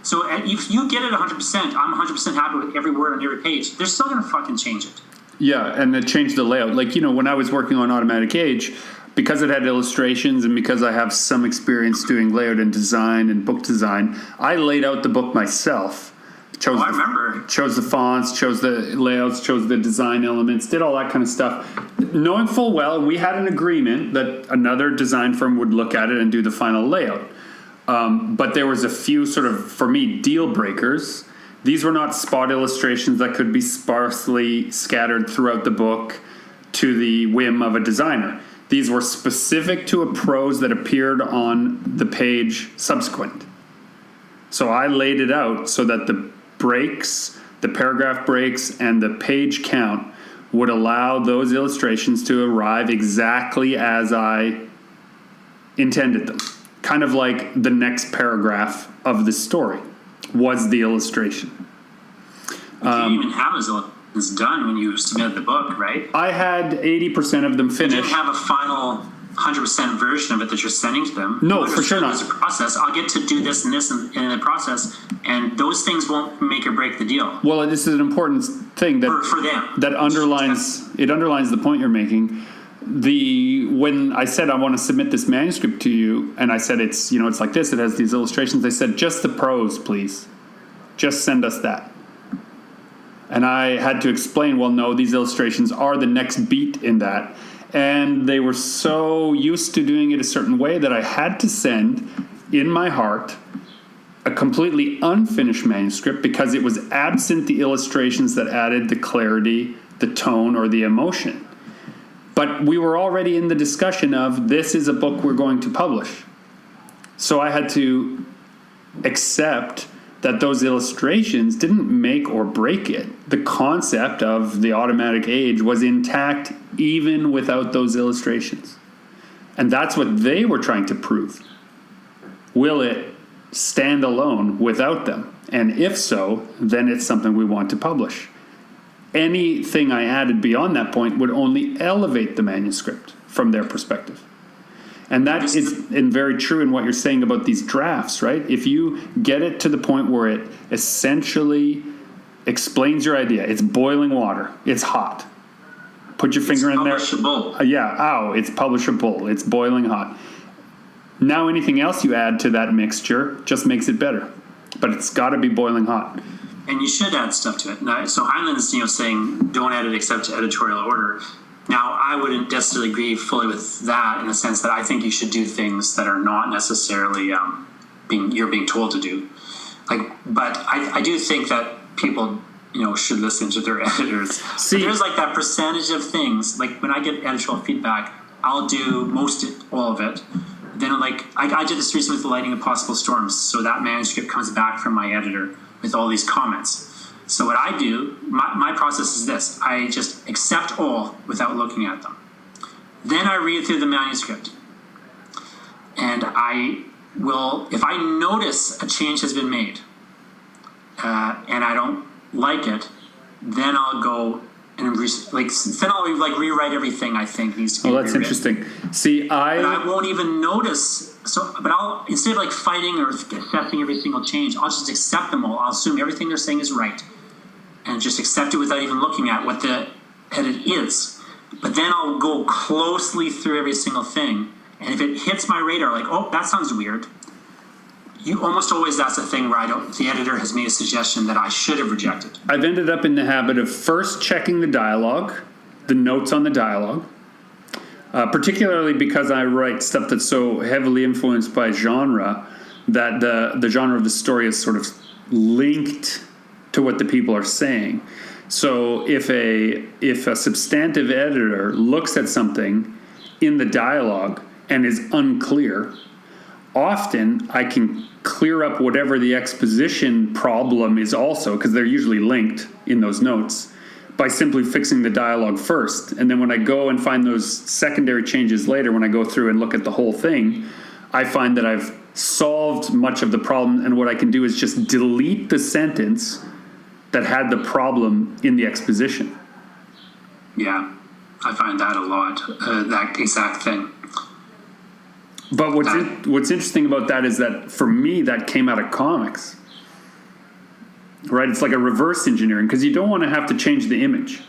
So if you get it 100%, I'm 100% happy with every word on every page. They're still going to fucking change it. Yeah, and they changed the layout. Like, when I was working on Automatic Age, because it had illustrations and because I have some experience doing layout and design and book design, I laid out the book myself. I remember. Chose the fonts, chose the layouts, chose the design elements, did all that kind of stuff. Knowing full well, we had an agreement that another design firm would look at it and do the final layout. But there was a few sort of, for me, deal breakers. These were not spot illustrations that could be sparsely scattered throughout the book to the whim of a designer. These were specific to a prose that appeared on the page subsequent. So I laid it out so that the breaks, the paragraph breaks, and the page count would allow those illustrations to arrive exactly as I intended them. Kind of like the next paragraph of the story was the illustration. You didn't even have those illustrations done when you submitted the book, right? I had 80% of them finished. You didn't have a final 100% version of it that you're sending to them. No, for sure not. It's a process. I'll get to do this and this in the process, and those things won't make or break the deal. Well, this is an important thing that for them. That underlines the point you're making. When I said I want to submit this manuscript to you, and I said it's like this, it has these illustrations. They said just the prose, please, just send us that. And I had to explain, well, no, these illustrations are the next beat in that. And they were so used to doing it a certain way that I had to send, in my heart, a completely unfinished manuscript because it was absent the illustrations that added the clarity, the tone, or the emotion. But we were already in the discussion of this is a book we're going to publish. So I had to accept that those illustrations didn't make or break it. The concept of the automatic age was intact even without those illustrations. And that's what they were trying to prove. Will it stand alone without them? And if so, then it's something we want to publish. Anything I added beyond that point would only elevate the manuscript from their perspective. And that is very true in what you're saying about these drafts, right? If you get it to the point where it essentially explains your idea, it's boiling water, it's hot. Put your finger in there. It's publishable. It's publishable. It's boiling hot. Now anything else you add to that mixture just makes it better. But it's got to be boiling hot. And you should add stuff to it. Now, so Heinlein's saying don't add it except to editorial order. Now, I wouldn't necessarily agree fully with that in the sense that I think you should do things that are not necessarily you're being told to do. But I do think that people should listen to their editors. See, there's that percentage of things. Like when I get editorial feedback, I'll do all of it. Then I did this recently with the Lighting of Possible Storms. So that manuscript comes back from my editor with all these comments. So what I do, my process is this. I just accept all without looking at them. Then I read through the manuscript. And I will, if I notice a change has been made and I don't like it, then I'll go and then I'll rewrite everything I think needs to be rewritten. That's interesting. See, but I won't even notice. But I'll, instead of fighting or accepting every single change, I'll just accept them all. I'll assume everything they're saying is right and just accept it without even looking at what the edit is. But then I'll go closely through every single thing. And if it hits my radar, oh, that sounds weird. Almost always that's a thing where the editor has made a suggestion that I should have rejected. I've ended up in the habit of first checking the dialogue, the notes on the dialogue, particularly because I write stuff that's so heavily influenced by genre that the genre of the story is sort of linked to what the people are saying. So if a substantive editor looks at something in the dialogue and is unclear, often I can clear up whatever the exposition problem is also, because they're usually linked in those notes, by simply fixing the dialogue first. And then when I go and find those secondary changes later, when I go through and look at the whole thing, I find that I've solved much of the problem, and what I can do is just delete the sentence that had the problem in the exposition. Yeah, I find that a lot, that exact thing. But what's interesting about that is that for me, that came out of comics. Right? It's like a reverse engineering, because you don't want to have to change the image.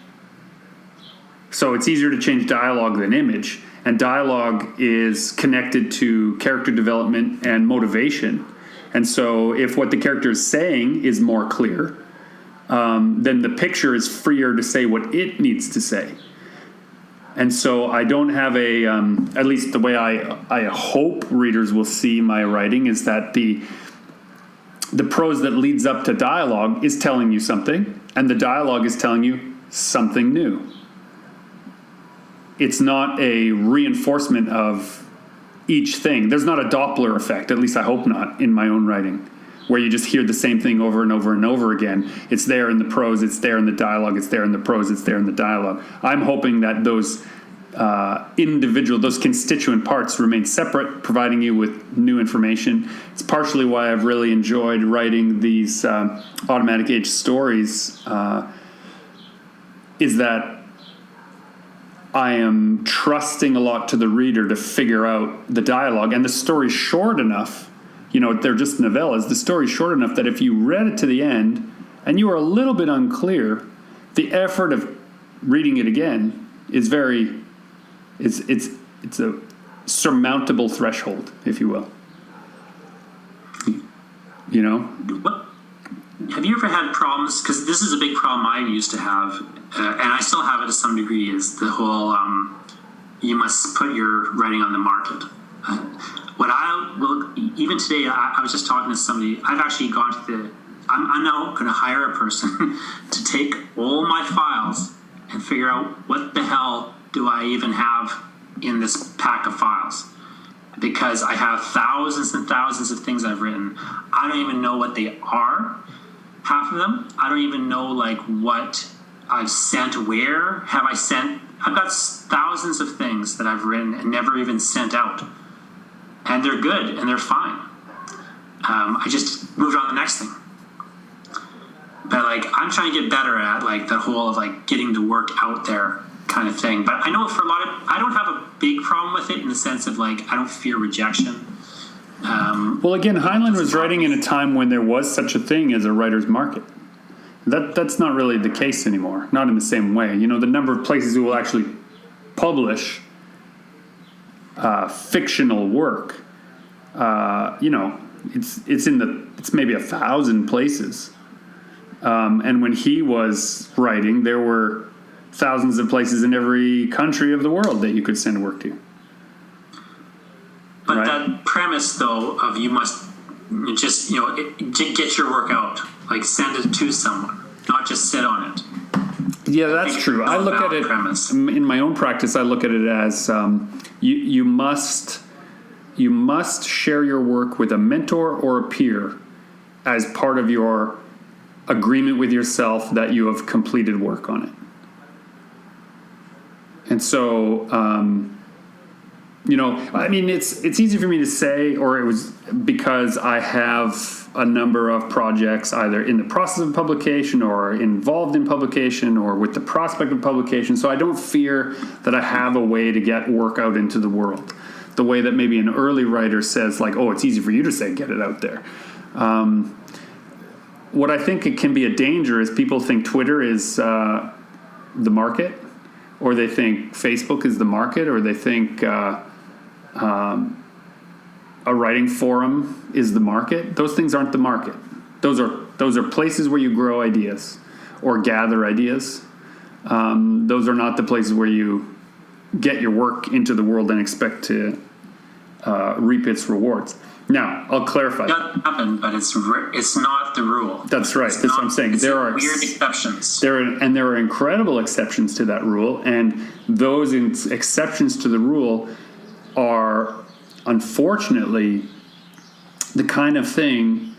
So it's easier to change dialogue than image. And dialogue is connected to character development and motivation. And so if what the character is saying is more clear, then the picture is freer to say what it needs to say. And so I don't have at least the way I hope readers will see my writing is that the prose that leads up to dialogue is telling you something, and the dialogue is telling you something new. it's not a reinforcement of each thing. There's not a Doppler effect, at least I hope not, in my own writing, where you just hear the same thing over and over and over again. It's there in the prose, it's there in the dialogue, it's there in the prose, it's there in the dialogue. I'm hoping that those those constituent parts remain separate, providing you with new information. It's partially why I've really enjoyed writing these automatic age stories, is that I am trusting a lot to the reader to figure out the dialogue, and the story's short enough, they're just novellas, the story's short enough that if you read it to the end and you are a little bit unclear, the effort of reading it again is it's a surmountable threshold, if you will. Have you ever had problems? Because this is a big problem I used to have, and I still have it to some degree, is the whole you must put your writing on the market. Even today, I was just talking to somebody. I've actually gone to I'm now going to hire a person to take all my files and figure out what the hell do I even have in this pack of files. Because I have thousands and thousands of things I've written. I don't even know what they are, half of them. I don't even know what I've sent where. I've got thousands of things that I've written and never even sent out. And they're good and they're fine. I just moved on to the next thing. But I'm trying to get better at the whole of getting the work out there kind of thing. But I know for I don't have a big problem with it in the sense of I don't fear rejection. Well, again, Heinlein was writing in a time when there was such a thing as a writer's market. That's not really the case anymore. Not in the same way. The number of places who will actually publish fictional work. It's maybe 1,000 places. And when he was writing, there were thousands of places in every country of the world that you could send work to. But right? That premise, though, of you must just, get your work out, send it to someone, not just sit on it. Yeah, that's true. I look at it premise. In my own practice. I look at it as you must share your work with a mentor or a peer as part of your agreement with yourself that you have completed work on it. And so, it's easy for me to say, or it was because I have a number of projects either in the process of publication or involved in publication or with the prospect of publication. So I don't fear that I have a way to get work out into the world. The way that maybe an early writer says, it's easy for you to say, get it out there. What I think it can be a danger is people think Twitter is the market, or they think Facebook is the market, or they think a writing forum is the market. Those things aren't the market. Those are places where you grow ideas or gather ideas. Those are not the places where you get your work into the world and expect to reap its rewards. Now, I'll clarify. It doesn't happen, but it's not the rule. That's right. That's what I'm saying. There are weird exceptions. There are incredible exceptions to that rule, and those exceptions to the rule are, unfortunately, the kind of thing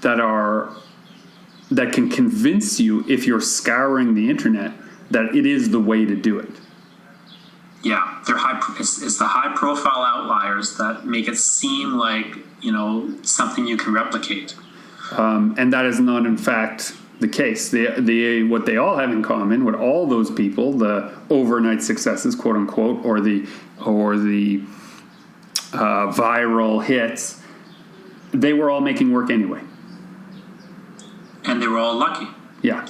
that can convince you, if you're scouring the internet, that it is the way to do it. Yeah, they're it's the high-profile outliers that make it seem like something you can replicate, and that is not, in fact, the case. What they all have in common, what all those people, the overnight successes, quote unquote, or the viral hits, they were all making work anyway, and they were all lucky. Yeah.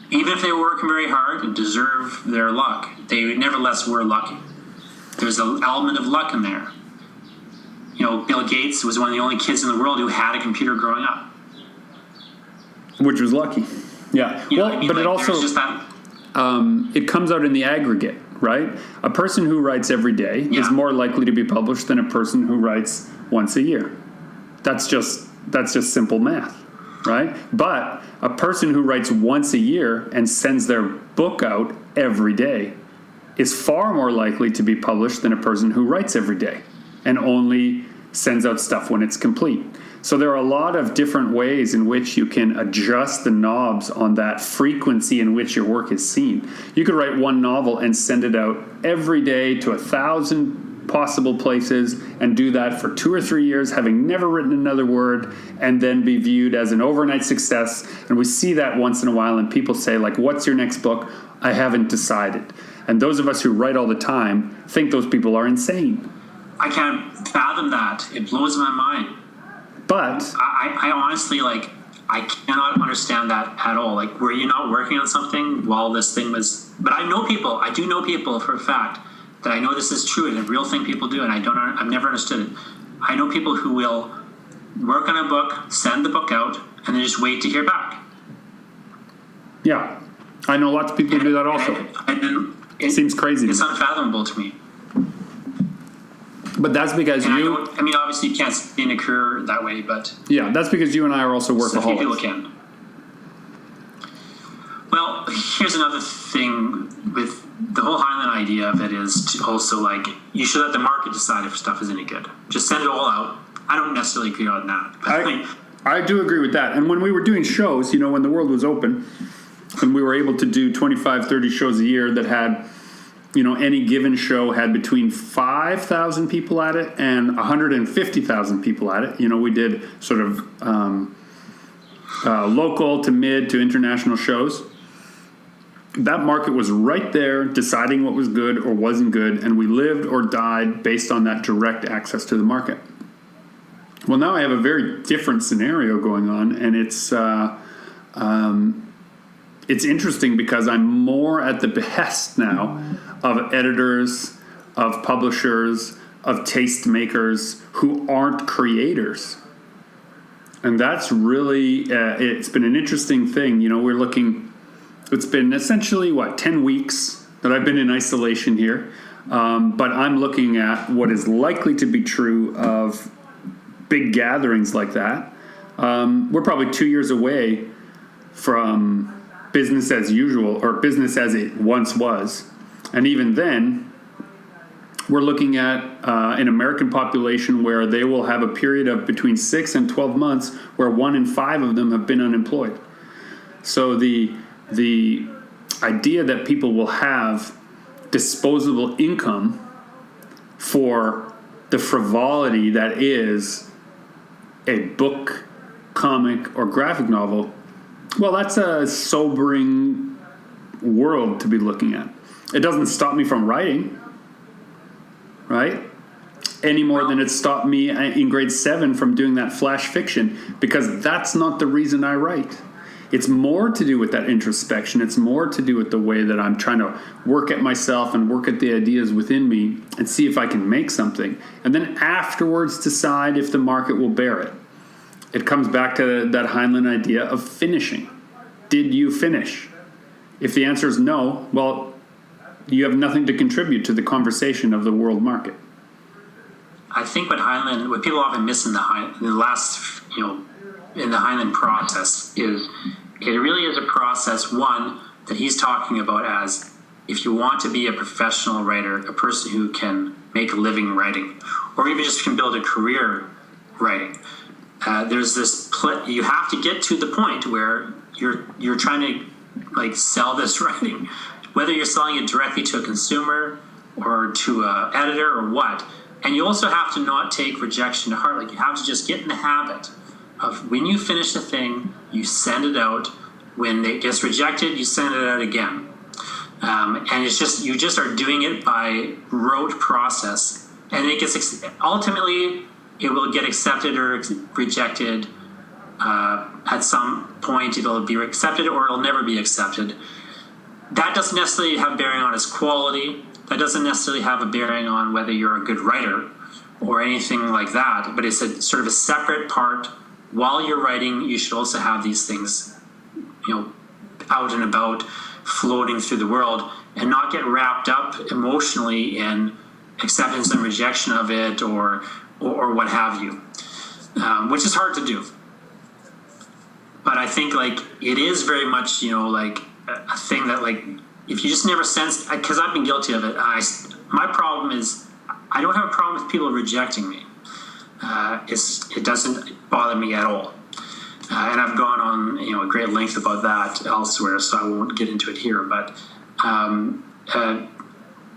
Even if they were working very hard and deserve their luck, they nevertheless were lucky. There's an element of luck in there. Bill Gates was one of the only kids in the world who had a computer growing up. Which was lucky. Yeah. But it also, just that, it comes out in the aggregate, right? A person who writes every day is more likely to be published than a person who writes once a year. That's just simple math. Right? But a person who writes once a year and sends their book out every day is far more likely to be published than a person who writes every day and only sends out stuff when it's complete. So there are a lot of different ways in which you can adjust the knobs on that frequency in which your work is seen. You could write one novel and send it out every day to 1,000 possible places and do that for 2 or 3 years, having never written another word, and then be viewed as an overnight success. And we see that once in a while, and people say, like, what's your next book? I haven't decided. And those of us who write all the time think those people are insane. I can't fathom that. It blows my mind. But I honestly, like, I cannot understand that at all. Like, were you not working on something while this thing was... But I do know people for a fact that I know this is true and a real thing people do, and I've never understood it. I know people who will work on a book, send the book out, and then just wait to hear back. yeah, I know lots of people who do that also. It seems crazy. It's unfathomable to me. But that's because obviously you can't be in a career that way, but... Yeah, that's because you and I are also So few people workaholics. can. Well, here's another thing with the whole Heinlein idea of it is to also, like, you should let the market decide if stuff is any good. Just send it all out. I don't necessarily agree on that. But I do agree with that. And when we were doing shows, when the world was open, and we were able to do 25, 30 shows a year that had, any given show had between 5,000 people at it and 150,000 people at it. We did sort of local to mid to international shows. That market was right there deciding what was good or wasn't good, and we lived or died based on that direct access to the market. Well, now I have a very different scenario going on, and it's interesting because I'm more at the behest now of editors, of publishers, of tastemakers who aren't creators. And that's really, it's been an interesting thing. It's been essentially, 10 weeks that I've been in isolation here. But I'm looking at what is likely to be true of big gatherings like that. We're probably 2 years away from business as usual, or business as it once was. And even then, we're looking at an American population where they will have a period of between 6 and 12 months where 1 in 5 of them have been unemployed. So the idea that people will have disposable income for the frivolity that is a book, comic, or graphic novel, well, that's a sobering world to be looking at. It doesn't stop me from writing, right? Any more than it stopped me in grade 7 from doing that flash fiction, because that's not the reason I write. It's more to do with that introspection. It's more to do with the way that I'm trying to work at myself and work at the ideas within me and see if I can make something. And then afterwards decide if the market will bear it. It comes back to that Heinlein idea of finishing. Did you finish? If the answer is no, well, you have nothing to contribute to the conversation of the world market. I think what people often miss in the Heinlein process is it really is a process, one, that he's talking about as if you want to be a professional writer, a person who can make a living writing, or even just can build a career writing. There's this you have to get to the point where you're trying to sell this writing, whether you're selling it directly to a consumer or to an editor or what. And you also have to not take rejection to heart. You have to just get in the habit of when you finish the thing, you send it out. When it gets rejected, you send it out again. And it's just you just are doing it by rote process, and it gets ultimately it will get accepted or rejected. At some point, it'll be accepted or it'll never be accepted. That doesn't necessarily have bearing on its quality. That doesn't necessarily have a bearing on whether you're a good writer or anything like that. But it's a sort of a separate part. While you're writing, you should also have these things, out and about, floating through the world, and not get wrapped up emotionally in acceptance and rejection of it or what have you, which is hard to do. But I think it is very much a thing that if you just never sense, because I've been guilty of it. My problem is I don't have a problem with people rejecting me. It doesn't bother me at all. And I've gone on, a great length about that elsewhere, so I won't get into it here. But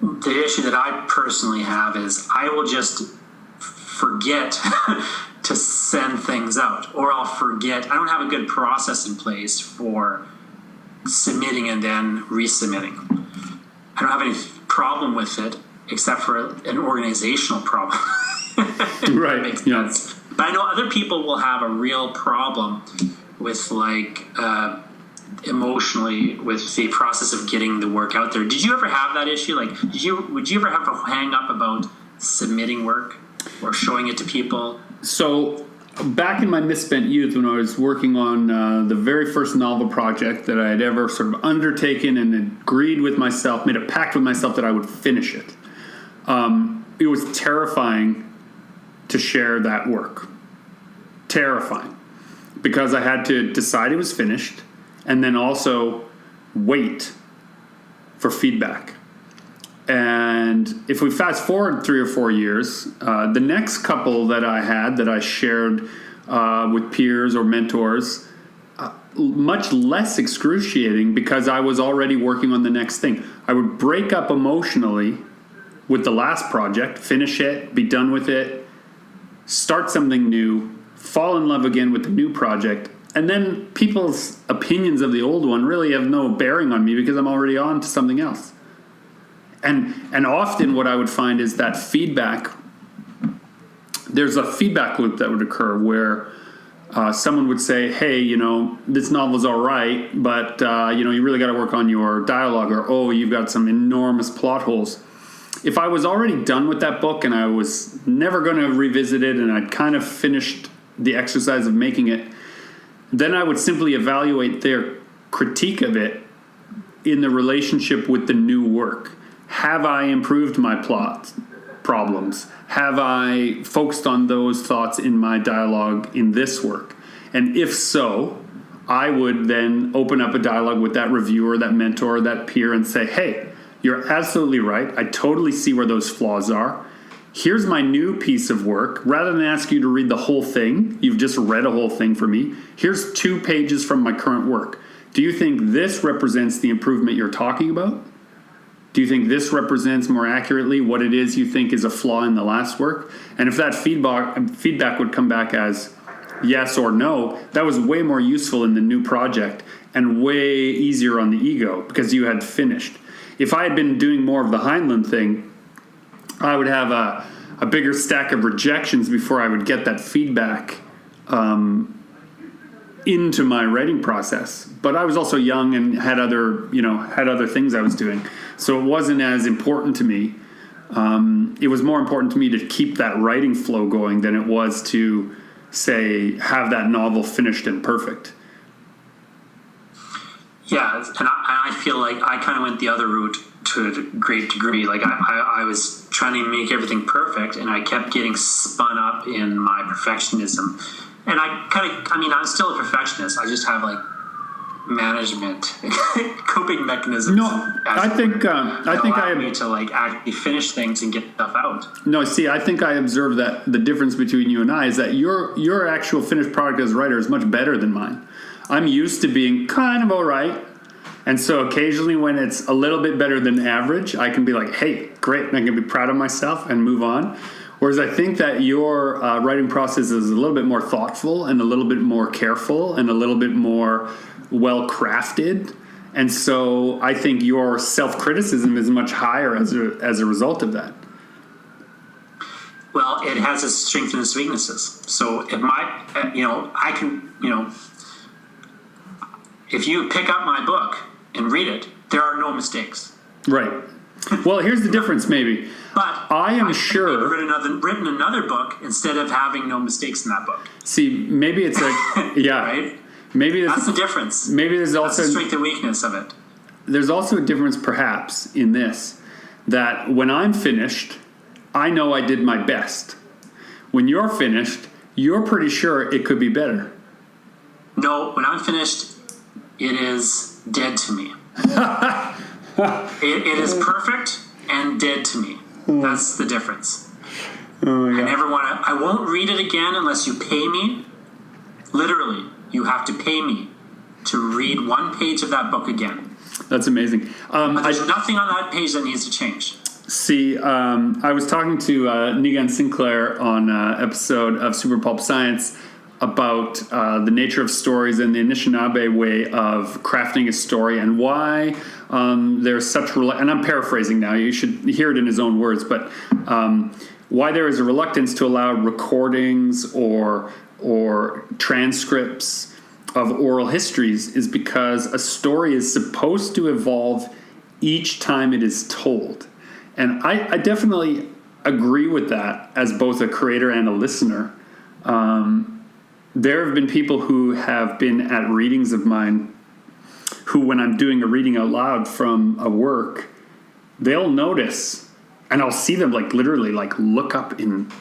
the issue that I personally have is I will just forget to send things out, or I'll forget. I don't have a good process in place for submitting and then resubmitting. I don't have any problem with it, except for an organizational problem. Right. Makes sense. But I know other people will have a real problem with emotionally with the process of getting the work out there. Did you ever have that issue? Would you ever have a hang up about submitting work or showing it to people? So back in my misspent youth, when I was working on the very first novel project that I had ever sort of undertaken and agreed with myself, made a pact with myself that I would finish it. It was terrifying to share that work. Terrifying. Because I had to decide it was finished and then also wait for feedback. And if we fast forward 3 or 4 years, the next couple that I had that I shared with peers or mentors, much less excruciating because I was already working on the next thing. I would break up emotionally with the last project, finish it, be done with it, start something new, fall in love again with the new project, and then people's opinions of the old one really have no bearing on me because I'm already on to something else. And often what I would find is that feedback, there's a feedback loop that would occur where someone would say, hey, this novel's all right, but, you really got to work on your dialogue, or, oh, you've got some enormous plot holes. If I was already done with that book and I was never going to revisit it and I'd kind of finished the exercise of making it, then I would simply evaluate their critique of it in the relationship with the new work. Have I improved my plot problems? Have I focused on those thoughts in my dialogue in this work? And if so, I would then open up a dialogue with that reviewer, that mentor, that peer, and say, hey, you're absolutely right. I totally see where those flaws are. Here's my new piece of work. Rather than ask you to read the whole thing, you've just read a whole thing for me. Here's 2 pages from my current work. Do you think this represents the improvement you're talking about? Do you think this represents more accurately what it is you think is a flaw in the last work? And if that feedback would come back as yes or no, that was way more useful in the new project and way easier on the ego because you had finished. If I had been doing more of the Heinlein thing, I would have a bigger stack of rejections before I would get that feedback into my writing process. But I was also young and had other things I was doing. So it wasn't as important to me. It was more important to me to keep that writing flow going than it was to, say, have that novel finished and perfect. Yeah, and I feel like I kind of went the other route to a great degree. Like I was trying to make everything perfect, and I kept getting spun up in my perfectionism. And I'm still a perfectionist. I just have management coping mechanisms. No, I think I me to actually finish things and get stuff out. No, see, I think I observed that the difference between you and I is that your actual finished product as a writer is much better than mine. I'm used to being kind of all right. And so occasionally when it's a little bit better than average, I can be like, hey, great, and I can be proud of myself and move on. Whereas I think that your writing process is a little bit more thoughtful and a little bit more careful and a little bit more well-crafted. And so I think your self-criticism is much higher as a result of that. Well, it has its strengths and its weaknesses. So if I can, if you pick up my book and read it, there are no mistakes. Right. Well, here's the difference, maybe. But I am sure written another book instead of having no mistakes in that book. See, maybe it's yeah. Right. Maybe that's the difference. Maybe there's also the strength and weakness of it. There's also a difference, perhaps, in this, that when I'm finished, I know I did my best. When you're finished, you're pretty sure it could be better. No, when I'm finished, it is dead to me. It is perfect and dead to me. That's the difference. Oh, yeah. I won't read it again unless you pay me. Literally, you have to pay me to read one page of that book again. That's amazing. But there's nothing on that page that needs to change. See, I was talking to Negan Sinclair on an episode of Super Pulp Science about the nature of stories and the Anishinaabe way of crafting a story and why there's such... and I'm paraphrasing now. You should hear it in his own words. But why there is a reluctance to allow recordings or transcripts of oral histories is because a story is supposed to evolve each time it is told. And I definitely agree with that as both a creator and a listener. There have been people who have been at readings of mine who, when I'm doing a reading out loud from a work, they'll notice, and I'll see them literally look up in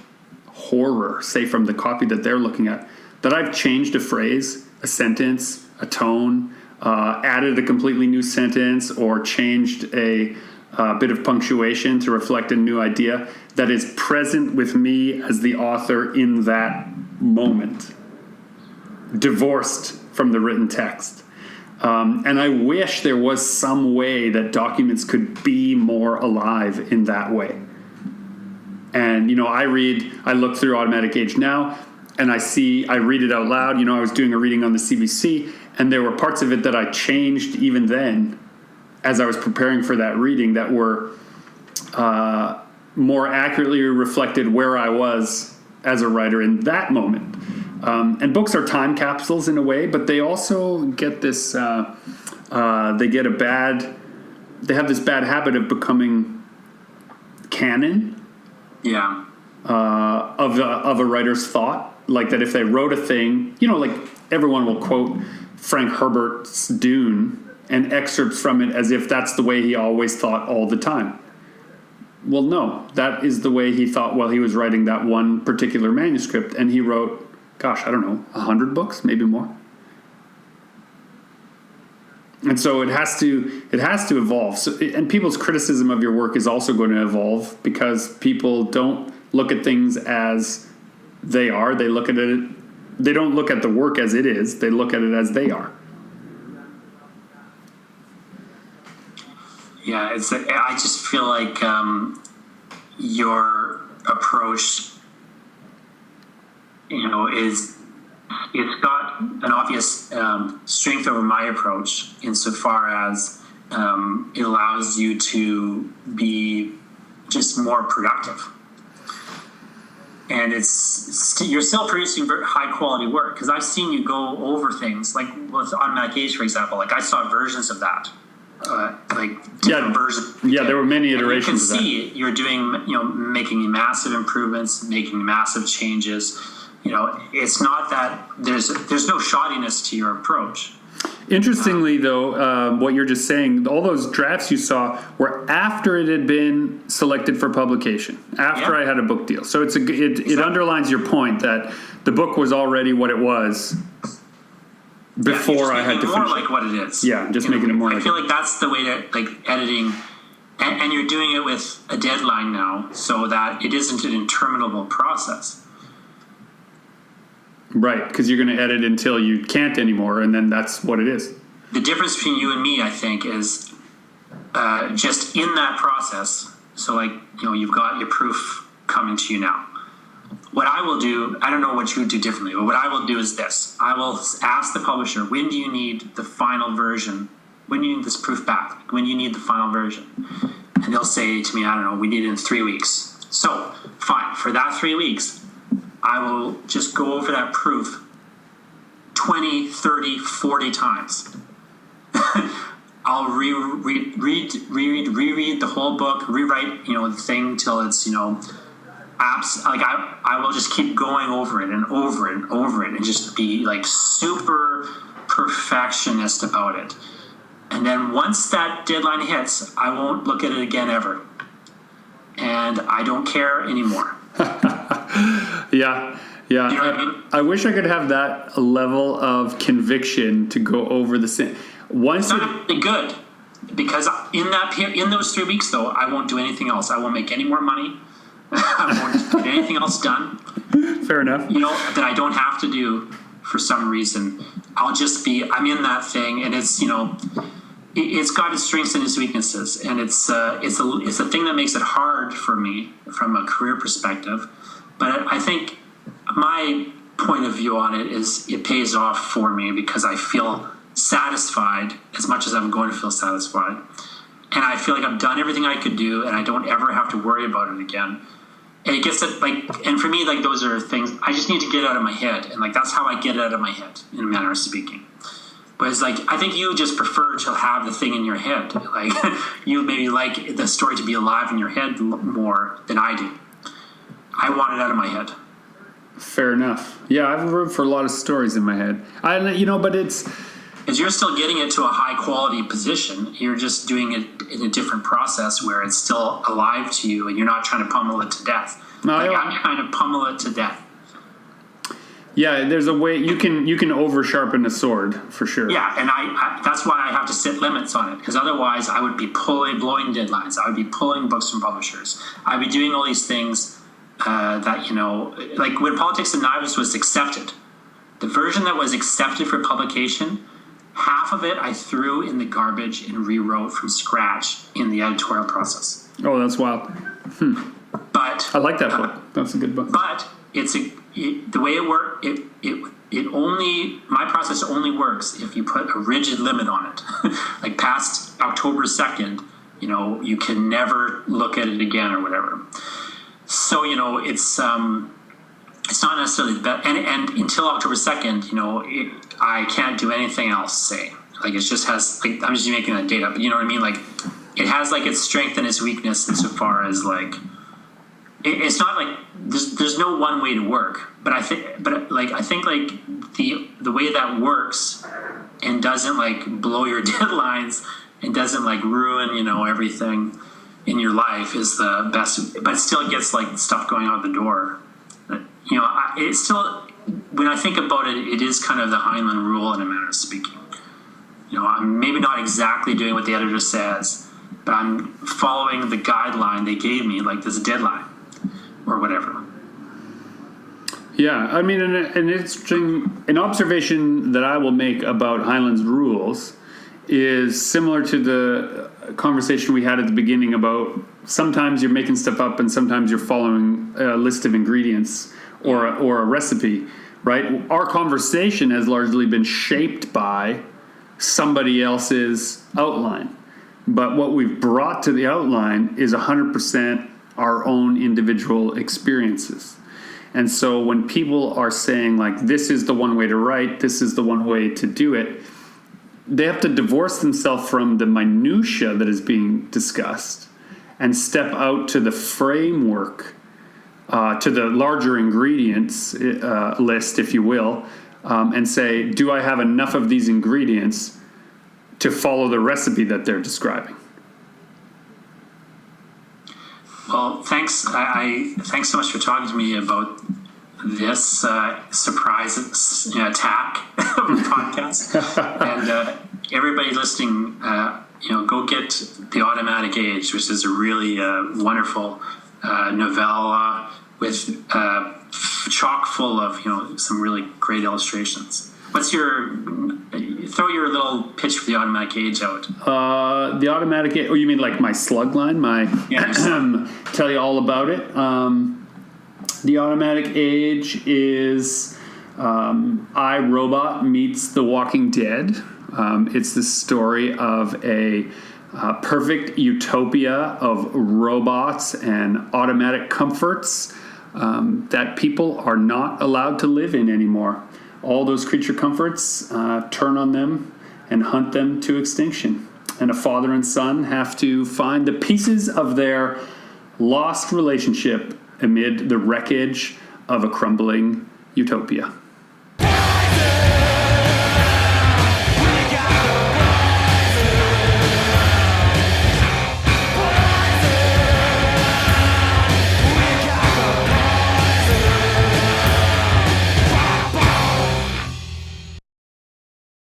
horror, say from the copy that they're looking at, that I've changed a phrase, a sentence, a tone, added a completely new sentence, or changed a bit of punctuation to reflect a new idea that is present with me as the author in that moment, divorced from the written text. And I wish there was some way that documents could be more alive in that way. And, I look through Automatic Age now, and I read it out loud. I was doing a reading on the CBC, and there were parts of it that I changed even then as I was preparing for that reading that were more accurately reflected where I was as a writer in that moment. And books are time capsules in a way, but they also get this, they have this bad habit of becoming canon. Yeah. Of a writer's thought. Like that if they wrote a thing, everyone will quote Frank Herbert's Dune and excerpts from it as if that's the way he always thought all the time. Well, no, that is the way he thought while he was writing that one particular manuscript, and he wrote, 100 books, maybe more. And so it has to evolve. So, and people's criticism of your work is also going to evolve because people don't look at things as they are. They look at it. They don't look at the work as it is. They look at it as they are. Yeah, I just feel like your approach, it's got an obvious strength over my approach insofar as it allows you to be just more productive. And you're still producing very high quality work because I've seen you go over things like with Automatic Age, for example. I saw versions of that. Different versions. Yeah, there were many iterations. And you can see you're doing, making massive improvements, making massive changes. It's not that there's no shoddiness to your approach. Interestingly, though, what you're just saying, all those drafts you saw were after it had been selected for publication, after I had a book deal. So it underlines your point that the book was already what it was before I had to finish it. More like what it is. Yeah, just making it more. I feel like that's the way to editing, and you're doing it with a deadline now, so that it isn't an interminable process. Right, because you're going to edit until you can't anymore, and then that's what it is. The difference between you and me, I think, is just in that process. So, you've got your proof coming to you now. What I will do, I don't know what you would do differently, but what I will do is this. I will ask the publisher, when do you need the final version? When do you need this proof back? When do you need the final version? And they'll say to me, I don't know, we need it in 3 weeks. So, fine. For that 3 weeks, I will just go over that proof 20, 30, 40 times. I'll reread the whole book, rewrite, the thing till it's, I will just keep going over it and over it and over it and just be super perfectionist about it. And then once that deadline hits, I won't look at it again ever. And I don't care anymore. Yeah. You know what I mean? I wish I could have that level of conviction to go over the sin. It's not really good. because in those 3 weeks, though, I won't do anything else. I won't make any more money. I won't get anything else done. Fair enough. That I don't have to do for some reason. I'm in that thing, and it's, it's got its strengths and its weaknesses, and it's a thing that makes it hard for me from a career perspective. But I think my point of view on it is it pays off for me because I feel satisfied as much as I'm going to feel satisfied. And I feel like I've done everything I could do, and I don't ever have to worry about it again. And it gets it and for me, those are things I just need to get out of my head. And that's how I get it out of my head, in a manner of speaking. Whereas I think you just prefer to have the thing in your head. You maybe like the story to be alive in your head more than I do. I want it out of my head. Fair enough. Yeah, I've wrote for a lot of stories in my head. But it's... Because you're still getting it to a high quality position. You're just doing it in a different process where it's still alive to you and you're not trying to pummel it to death. I'm trying to pummel it to death. Yeah, there's a way you can over sharpen a sword for sure. Yeah, and I that's why I have to set limits on it, because otherwise I would be blowing deadlines. I would be pulling books from publishers. I'd be doing all these things like when Politics and Knives was accepted, the version that was accepted for publication, half of it I threw in the garbage and rewrote from scratch in the editorial process. Oh, that's wild. But I like that book. That's a good book. But the way it works, my process only works if you put a rigid limit on it. Like past October 2nd, you can never look at it again or whatever. So, it's not necessarily the best. And until October 2nd, I can't do anything else, say. It just has, I'm just making that data, but you know what I mean? It has, its strength and its weakness insofar as, it's not there's no one way to work. But I think the way that works and doesn't, blow your deadlines and doesn't, ruin, everything in your life is the best, but it still gets stuff going out the door. It's still, when I think about it, it is kind of the Heinlein rule in a manner of speaking. I'm maybe not exactly doing what the editor says, but I'm following the guideline they gave me, this deadline or whatever. Yeah, I mean, an observation that I will make about Heinlein's rules is similar to the conversation we had at the beginning about sometimes you're making stuff up and sometimes you're following a list of ingredients or a recipe, right? Our conversation has largely been shaped by somebody else's outline. But what we've brought to the outline is 100% our own individual experiences. And so when people are saying this is the one way to write, this is the one way to do it, they have to divorce themselves from the minutia that is being discussed and step out to the framework, to the larger ingredients list, if you will, and say, do I have enough of these ingredients to follow the recipe that they're describing? Well, thanks. Thanks so much for talking to me about this surprise attack of the podcast. And everybody listening, go get The Automatic Age, which is a really wonderful novella with chock full of some really great illustrations. What's throw your little pitch for The Automatic Age out? The Automatic Age, you mean my slug line? Tell you all about it. The Automatic Age is iRobot meets The Walking Dead. It's the story of a perfect utopia of robots and automatic comforts that people are not allowed to live in anymore. All those creature comforts turn on them and hunt them to extinction. And a father and son have to find the pieces of their lost relationship amid the wreckage of a crumbling utopia.